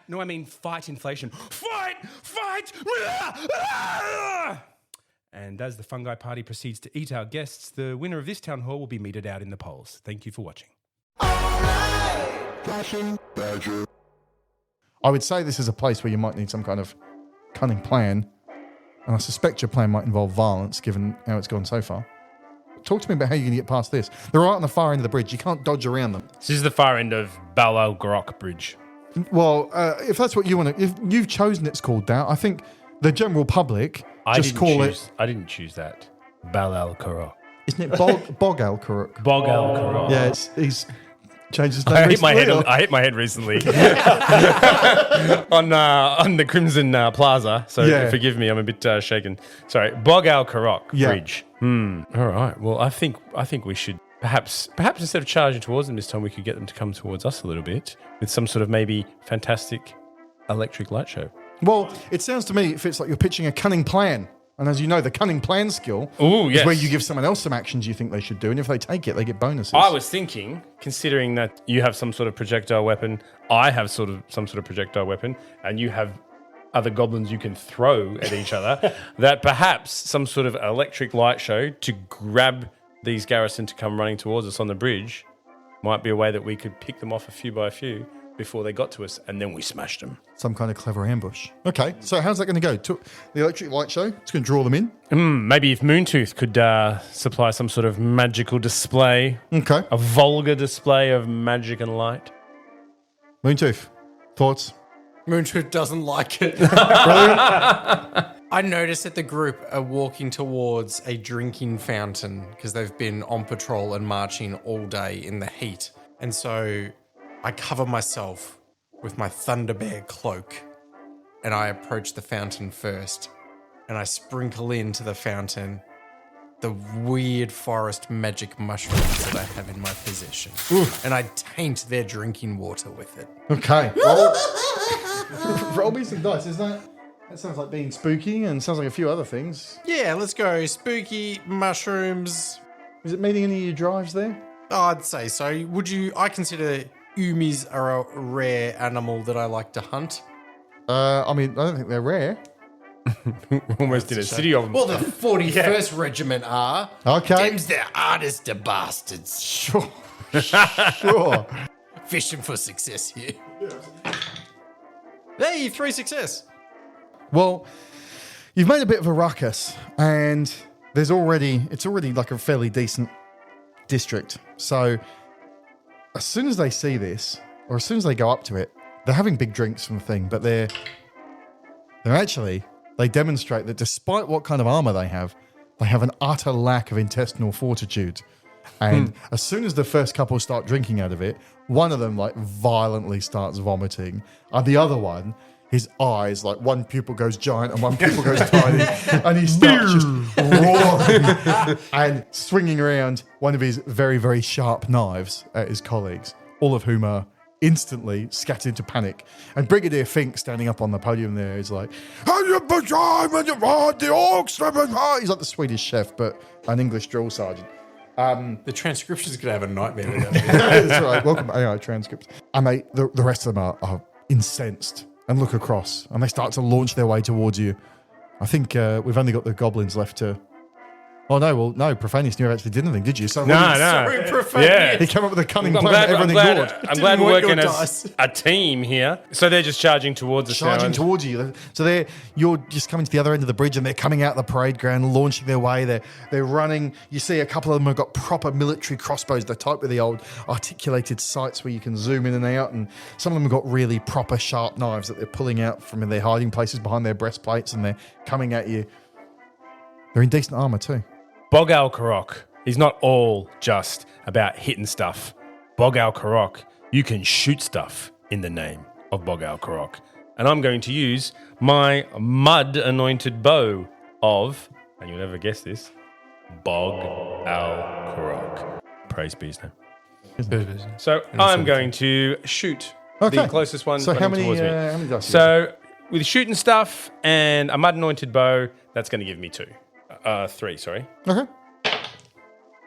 No, I mean fight inflation. Fight! And as the Fungi Party proceeds to eat our guests, the winner of this town hall will be meted out in the polls. Thank you for watching. I would say this is a place where you might need some kind of cunning plan. And I suspect your plan might involve violence, given how it's gone so far. Talk to me about how you're going to get past this. They're right on the far end of the bridge. You can't dodge around them. This is the far end of Balal Bridge. Well, if that's what you want to... If you've chosen it's called that, I think the general public just call it... I didn't choose that. Balal Karok. Isn't it Bogal Karuk? Bogal Karok. Yeah, he's changed his name I hit my recently, head recently on the Crimson Plaza. So Yeah. forgive me, I'm a bit shaken. Sorry, Bogal Karok Yeah. Bridge. All right. Well, I think we should perhaps instead of charging towards them this time, we could get them to come towards us a little bit with some sort of maybe fantastic electric light show. Well, it sounds to me, Fitz, like you're pitching a cunning plan. And as you know, the cunning plan skill Ooh, yes. is where you give someone else some actions you think they should do. And if they take it, they get bonuses. I was thinking, considering that you have some sort of projectile weapon, I have some sort of projectile weapon, and you have other goblins you can throw at each other, that perhaps some sort of electric light show to grab these garrison to come running towards us on the bridge might be a way that we could pick them off a few by a few before they got to us, and then we smashed them. Some kind of clever ambush. Okay, so how's that going to go? The electric light show? It's going to draw them in? Maybe if Moontooth could supply some sort of magical display, Okay. a vulgar display of magic and light. Moontooth, thoughts? Moontooth doesn't like it. I noticed that the group are walking towards a drinking fountain because they've been on patrol and marching all day in the heat. And so I cover myself with my Thunder Bear cloak and I approach the fountain first. And I sprinkle into the fountain the weird forest magic mushrooms that I have in my possession. And I taint their drinking water with it. Okay. Roll me some dice, isn't that? That sounds like being spooky and sounds like a few other things. Yeah, let's go. Spooky, mushrooms. Is it meeting any of your drives there? Oh, I'd say so. I consider umis are a rare animal that I like to hunt. I mean, I don't think they're rare. We're almost in a city of them. Well, the 41st Regiment are. Okay. Them's the hardest of bastards. Sure. Sure. Fishing for success here. Hey, 3 success. Well, you've made a bit of a ruckus, and it's already like a fairly decent district. So as soon as they see this, or as soon as they go up to it, they're having big drinks from the thing, but they demonstrate that despite what kind of armor they have an utter lack of intestinal fortitude. And as soon as the first couple start drinking out of it, one of them like violently starts vomiting, and the other one, his eyes, like one pupil goes giant and one pupil goes tiny, and he starts just roaring and swinging around one of his very, very sharp knives at his colleagues, all of whom are instantly scattered into panic. And Brigadier Fink, standing up on the podium there, is like, the orcs. He's like the Swedish chef, but an English drill sergeant. The transcription's going to have a nightmare with that. That's right. Welcome AI transcripts. And mate, the rest of them are incensed and look across, and they start to launch their way towards you. I think we've only got the goblins left to... Oh, no, well, no, Profanius never actually did anything, did you? So No. Sorry, Profanius. Yeah. He came up with a cunning I'm plan glad, that everyone ignored. I'm glad we're work working your as dice. a team here. So they're just charging towards us now. Charging towards you. So you're just coming to the other end of the bridge, and they're coming out the parade ground, launching their way. They're running. You see a couple of them have got proper military crossbows, the type with the old articulated sights where you can zoom in and out. And some of them have got really proper sharp knives that they're pulling out from their hiding places behind their breastplates, and they're coming at you. They're in decent armor too. Bog Al Karok is not all just about hitting stuff. Bog Al Karok, you can shoot stuff in the name of Bog Al Karok. And I'm going to use my mud-anointed bow of, and you'll never guess this, Bog Al Karok. Praise be his name. So I'm going to shoot the closest one So how many towards me. dice? You got? So with shooting stuff and a mud-anointed bow, that's going to give me 3, sorry. Okay.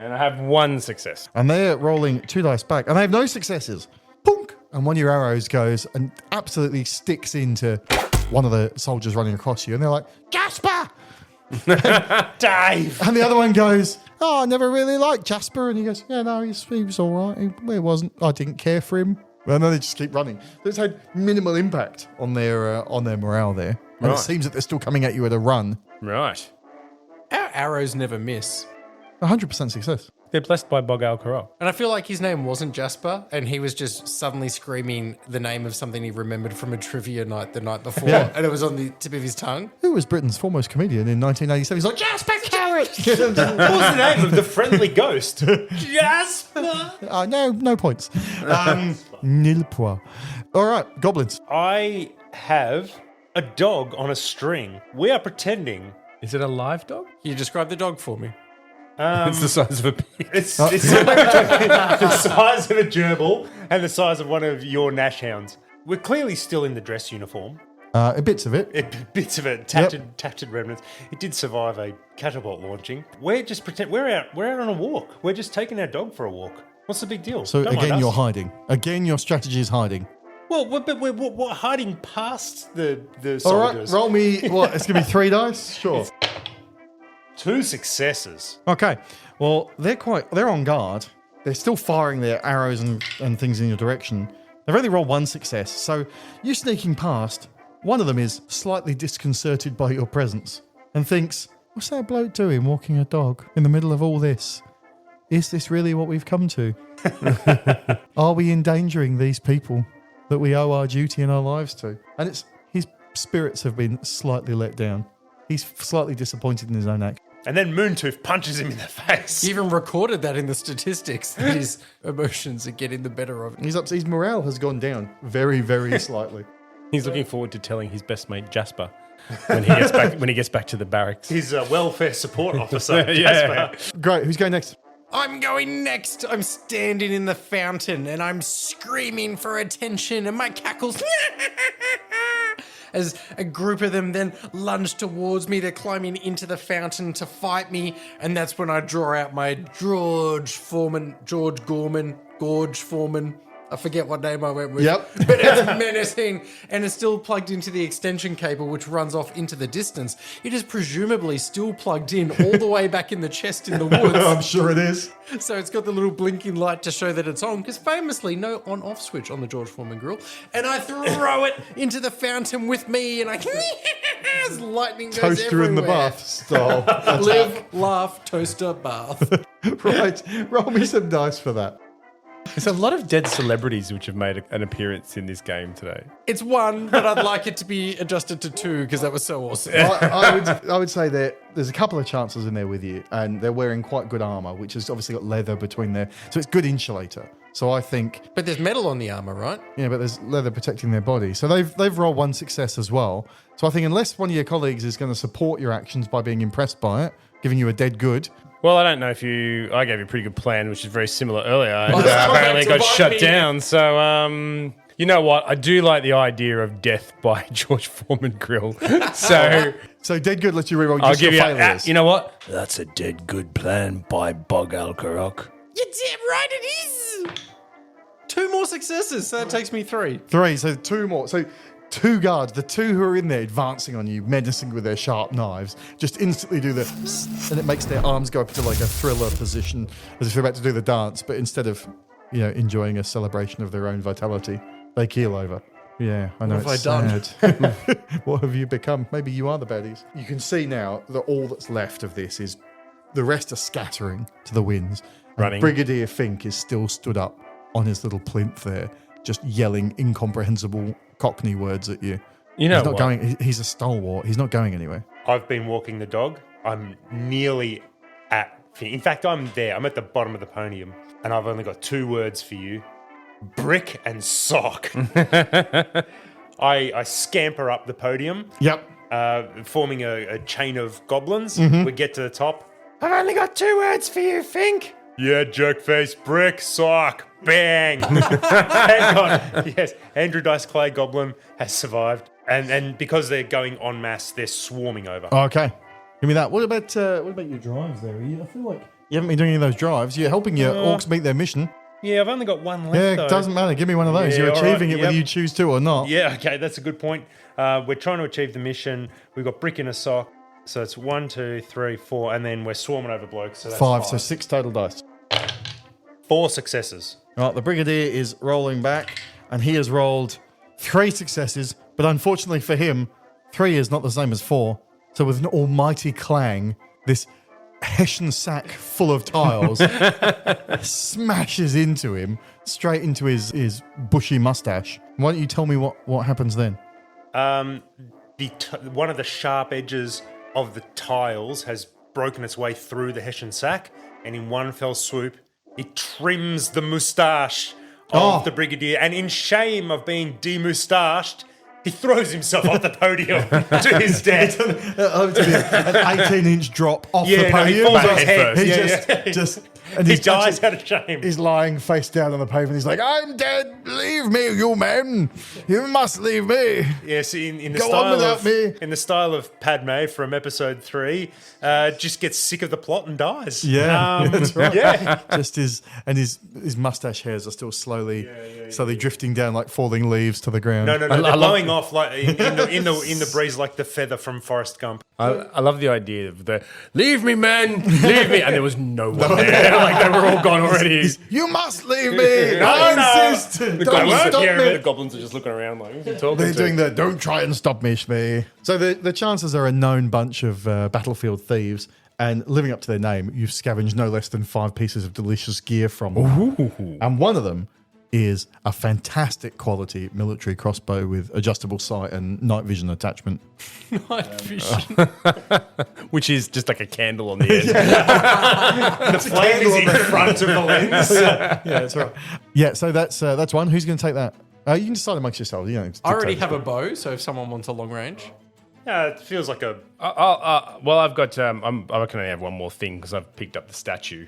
And I have 1 success. And they're rolling 2 dice back, and they have no successes. Punk! And one of your arrows goes and absolutely sticks into one of the soldiers running across you, and they're like, Jasper! Dave! And the other one goes, I never really liked Jasper. And he goes, yeah, no, he was all right. It wasn't. I didn't care for him. And then they just keep running. So it's had minimal impact on their morale there. And it seems that they're still coming at you at a run. Right. Our arrows never miss. 100% success. They're blessed by Bog Al Karok. And I feel like his name wasn't Jasper, and he was just suddenly screaming the name of something he remembered from a trivia night the night before, and it was on the tip of his tongue. Who was Britain's foremost comedian in 1987? He's like, Jasper Carrot! What was the name of the friendly ghost? Jasper! No points. Nil point. All right, goblins. I have a dog on a string. We are pretending. Is it a live dog? Can you describe the dog for me? It's the size of a pig. It's somewhere between the size of a gerbil and the size of one of your Nash hounds. We're clearly still in the dress uniform. Bits of it. Bits of it, tattered remnants. It did survive a catapult launching. We're just we're out on a walk. We're just taking our dog for a walk. What's the big deal? So Don't mind again, us. you're hiding. Again, your strategy is hiding. Well, we're hiding past the All right, soldiers. roll me. What? It's gonna be 3 dice. Sure. 2 successes. Okay. Well, they're on guard. They're still firing their arrows and things in your direction. They've only rolled one success, so you sneaking past, one of them is slightly disconcerted by your presence and thinks, what's that bloke doing walking a dog in the middle of all this? Is this really what we've come to? Are we endangering these people that we owe our duty in our lives to? And his spirits have been slightly let down. He's slightly disappointed in his own act. And then Moontooth punches him in the face. He even recorded that in the statistics that his emotions are getting the better of it. His morale has gone down very, very slightly. He's looking forward to telling his best mate Jasper when he gets back to the barracks. His welfare support officer, Jasper. Great, who's going next? I'm going next. I'm standing in the fountain and I'm screaming for attention and my cackles. As a group of them then lunge towards me, they're climbing into the fountain to fight me, and that's when I draw out my Gorge Foreman. I forget what name I went with. Yep. But it's menacing, and it's still plugged into the extension cable, which runs off into the distance. It is presumably still plugged in all the way back in the chest in the woods. I'm sure it is. So it's got the little blinking light to show that it's on, because famously, no on-off switch on the George Foreman grill. And I throw it into the fountain with me, and I as lightning goes Toaster everywhere. in the bath style. Live, laugh, toaster, bath. Right, roll me some dice for that. There's a lot of dead celebrities which have made an appearance in this game today. It's 1, but I'd like it to be adjusted to 2 because that was so awesome. I would say that there's a couple of chancellors in there with you, and they're wearing quite good armor, which has obviously got leather between there, so it's good insulator. So I think, But there's metal on the armor, right? yeah, but there's leather protecting their body, so they've rolled one success as well. So I think unless one of your colleagues is going to support your actions by being impressed by it, giving you a dead good. Well, I don't know if I gave you a pretty good plan, which is very similar earlier. And, that's apparently it got correct. shut down. So, you know what? I do like the idea of death by George Foreman grill. So dead good lets you reroll I'll just give your you. failures. You know what? That's a dead good plan by Bog Alcaroc. You're damn right it is. 2 more successes, so that takes me 3. 3, so 2 more. So 2 guards, the 2 who are in there advancing on you, menacing with their sharp knives, just instantly do the and it makes their arms go up to like a thriller position as if they're about to do the dance, but instead of, enjoying a celebration of their own vitality, they keel over. Yeah, I know. What have it's I done? sad. What have you become? Maybe you are the baddies. You can see now that all that's left of this is the rest are scattering to the winds. And Running. Brigadier Fink is still stood up on his little plinth there, just yelling incomprehensible Cockney words at you. You know he's not what? going. He's a stalwart. He's not going anywhere. I've been walking the dog. I'm nearly at... In fact, I'm there. I'm at the bottom of the podium, and I've only got 2 words for you. Brick and sock. I scamper up the podium, Yep. forming a chain of goblins. We get to the top. I've only got 2 words for you, Fink. Yeah, jerkface, brick, sock, bang. Hang on. Yes, Andrew Dice Clay Goblin has survived. And because they're going en masse, they're swarming over. Okay. Give me that. What about your drives there? I feel like you haven't been doing any of those drives. You're helping your orcs meet their mission. Yeah, I've only got 1 left, Yeah, though. it doesn't matter. Give me one of those. Yeah, You're all achieving right, it whether yep. you choose to or not. Yeah, okay, that's a good point. We're trying to achieve the mission. We've got brick in a sock. So it's 1, 2, 3, 4, and then we're swarming over blokes. So that's 5, so 6 total dice. 4 successes. Right, the Brigadier is rolling back, and he has rolled 3 successes, but unfortunately for him, 3 is not the same as 4. So with an almighty clang, this Hessian sack full of tiles smashes into him, straight into his bushy mustache. Why don't you tell me what happens then? One of the sharp edges of the tiles has broken its way through the Hessian sack, and in one fell swoop, it trims the moustache of the Brigadier, and in shame of being demoustached, he throws himself off the podium to his death. An 18-inch drop off the Yeah, no, he podium. falls on his head. He Yeah, just and He he's dies actually- out of shame. He's lying face down on the pavement. He's like, "I'm dead. Leave me, you men. You must leave me." Yes, in the Go on style without of me. in the style of Padme from episode 3, just gets sick of the plot and dies. Yeah, that's right. Yeah, Just his mustache hairs are still slowly drifting down like falling leaves to the ground. no, they're blowing off like in the breeze like the feather from Forrest Gump. I love the idea of the leave me, man, leave me, and there was no one there. like they were all gone already. You must leave me. No, I insist. The Don't goblins, stop me. the goblins are just looking around like, who's he talking They're to? doing the don't try and stop me, Shmee. So the chances are a known bunch of battlefield thieves, and living up to their name, you've scavenged no less than 5 pieces of delicious gear from them. And one of them is a fantastic quality military crossbow with adjustable sight and night vision attachment. Night vision. Which is just like a candle on the end. The flame is in front of the lens. Yeah, that's right. Yeah, so that's one. Who's going to take that? You can decide amongst yourselves. You know, I already have a bow, so if someone wants a long range. Yeah, it feels like a. Well, I've got. I can only have one more thing because I've picked up the statue.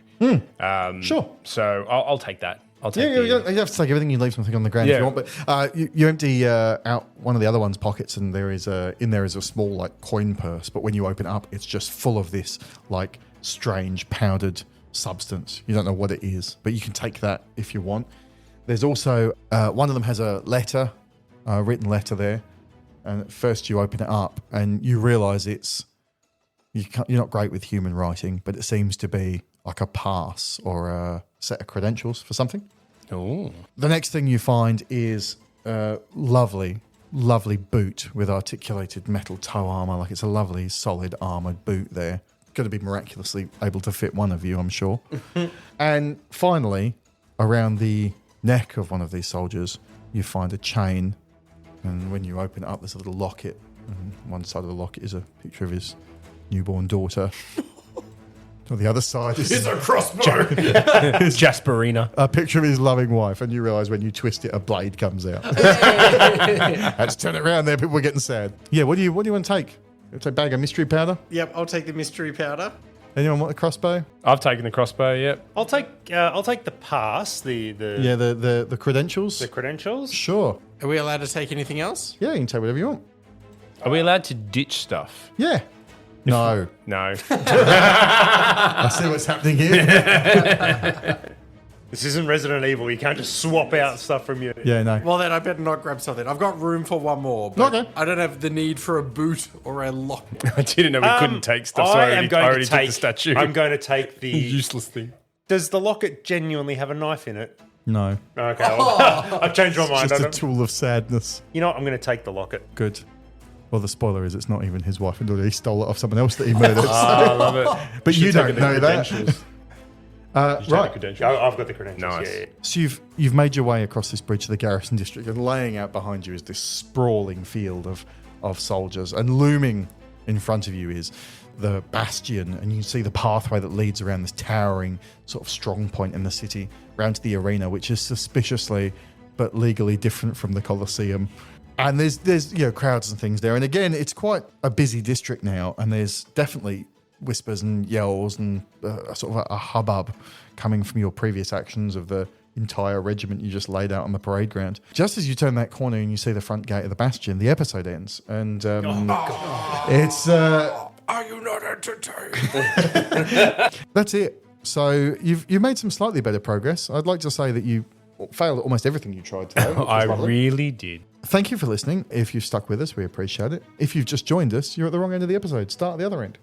Sure. So I'll take that. I'll take Yeah, you don't have to take everything. You leave something on the ground if Yeah. you want. But you empty out one of the other one's pockets, and there is in there is a small like coin purse. But when you open it up, it's just full of this like strange powdered substance. You don't know what it is, but you can take that if you want. There's also one of them has a letter, a written letter there, and at first you open it up and you realise you're not great with human writing, but it seems to be like a pass or a set of credentials for something. Oh. The next thing you find is a lovely boot with articulated metal toe armor. Like it's a lovely, solid armored boot there. Going to be miraculously able to fit one of you, I'm sure. And finally, around the neck of one of these soldiers, you find a chain. And when you open it up, there's a little locket. And one side of the locket is a picture of his newborn daughter. On the other side is It's a crossbow. Jasperina. a picture of his loving wife, and you realise when you twist it, a blade comes out. Let's turn it around there. People are getting sad. Yeah, what do you want to take? You take a bag of mystery powder? Yep, I'll take the mystery powder. Anyone want a crossbow? I've taken the crossbow. Yep. I'll take the pass, the credentials. the credentials. Sure. Are we allowed to take anything else? Yeah, you can take whatever you want. Are we allowed to ditch stuff? Yeah. No. No. I see what's happening here. This isn't Resident Evil. You can't just swap out stuff from you. Yeah, no. Well, then I better not grab something. I've got room for one more, but Okay. I don't have the need for a boot or a lock. I didn't know we couldn't take stuff, so I already took the statue. I'm going to take the. Useless thing. Does the locket genuinely have a knife in it? No. Okay, well, I've changed my mind. Just a tool of sadness. You know what? I'm going to take the locket. Good. Well, the spoiler is it's not even his wife and daughter. He stole it off someone else that he murdered. I love it. But you don't know that. Right. I've got the credentials. Nice. Yeah. So you've made your way across this bridge to the garrison district, and laying out behind you is this sprawling field of soldiers, and looming in front of you is the bastion, and you can see the pathway that leads around this towering sort of strong point in the city, round to the arena, which is suspiciously but legally different from the Colosseum. And there's crowds and things there, and again, it's quite a busy district now, and there's definitely whispers and yells and sort of a hubbub coming from your previous actions of the entire regiment you just laid out on the parade ground. Just as you turn that corner and you see the front gate of the bastion, the episode ends, and it's Are you not entertained? that's it. So you've made some slightly better progress. I'd like to say that you failed at almost everything you tried today. which was I lovely. really did. Thank you for listening. If you've stuck with us, we appreciate it. If you've just joined us, you're at the wrong end of the episode. Start at the other end.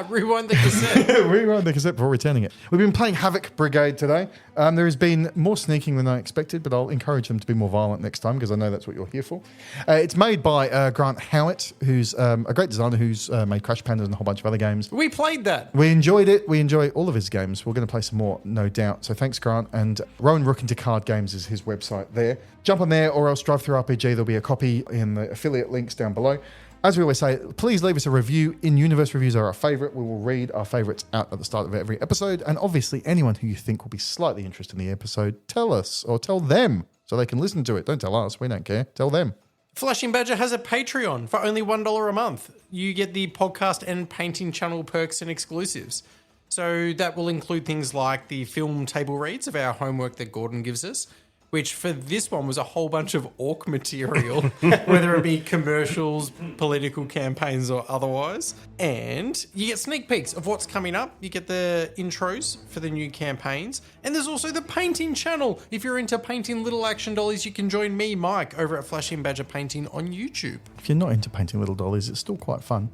Rewind the cassette. Rewind the cassette before returning it. We've been playing Havoc Brigade today. There has been more sneaking than I expected, but I'll encourage them to be more violent next time because I know that's what you're here for. It's made by Grant Howitt, who's a great designer who's made Crash Pandas and a whole bunch of other games. We played that. We enjoyed it. We enjoy all of his games. We're going to play some more, no doubt. So thanks, Grant. And Rowan Rook into Card Games is his website there. Jump on there, or else Drive Through RPG. There'll be a copy in the affiliate links down below. As we always say, please leave us a review. In-universe reviews are our favourite. We will read our favourites out at the start of every episode. And obviously, anyone who you think will be slightly interested in the episode, tell us or tell them so they can listen to it. Don't tell us. We don't care. Tell them. Flashing Badger has a Patreon for only $1 a month. You get the podcast and painting channel perks and exclusives. So that will include things like the film table reads of our homework that Gordon gives us, which for this one was a whole bunch of orc material, whether it be commercials, political campaigns, or otherwise. And you get sneak peeks of what's coming up. You get the intros for the new campaigns. And there's also the painting channel. If you're into painting little action dollies, you can join me, Mike, over at Flashing Badger Painting on YouTube. If you're not into painting little dollies, it's still quite fun.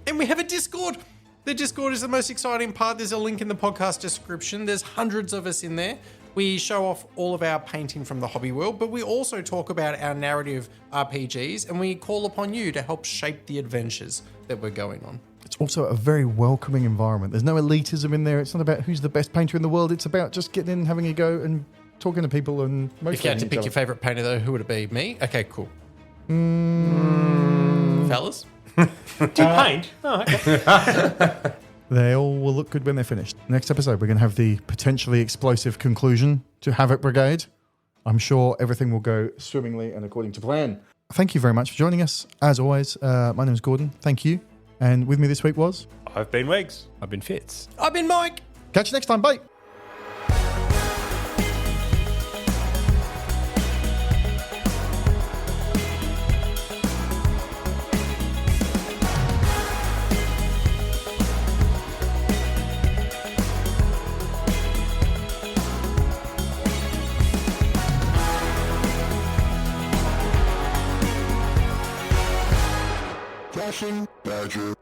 And we have a Discord. The Discord is the most exciting part. There's a link in the podcast description. There's hundreds of us in there. We show off all of our painting from the hobby world, but we also talk about our narrative RPGs, and we call upon you to help shape the adventures that we're going on. It's also a very welcoming environment. There's no elitism in there. It's not about who's the best painter in the world. It's about just getting in, having a go, and talking to people. And If you had to pick your favourite painter, though, who would it be? Me? Okay, cool. Fellas? Do you paint? Oh, okay. They all will look good when they're finished. Next episode, we're going to have the potentially explosive conclusion to Havoc Brigade. I'm sure everything will go swimmingly and according to plan. Thank you very much for joining us. As always, my name is Gordon. Thank you. And with me this week was... I've been Wegs. I've been Fitz. I've been Mike. Catch you next time. Bye. Flashing Badger.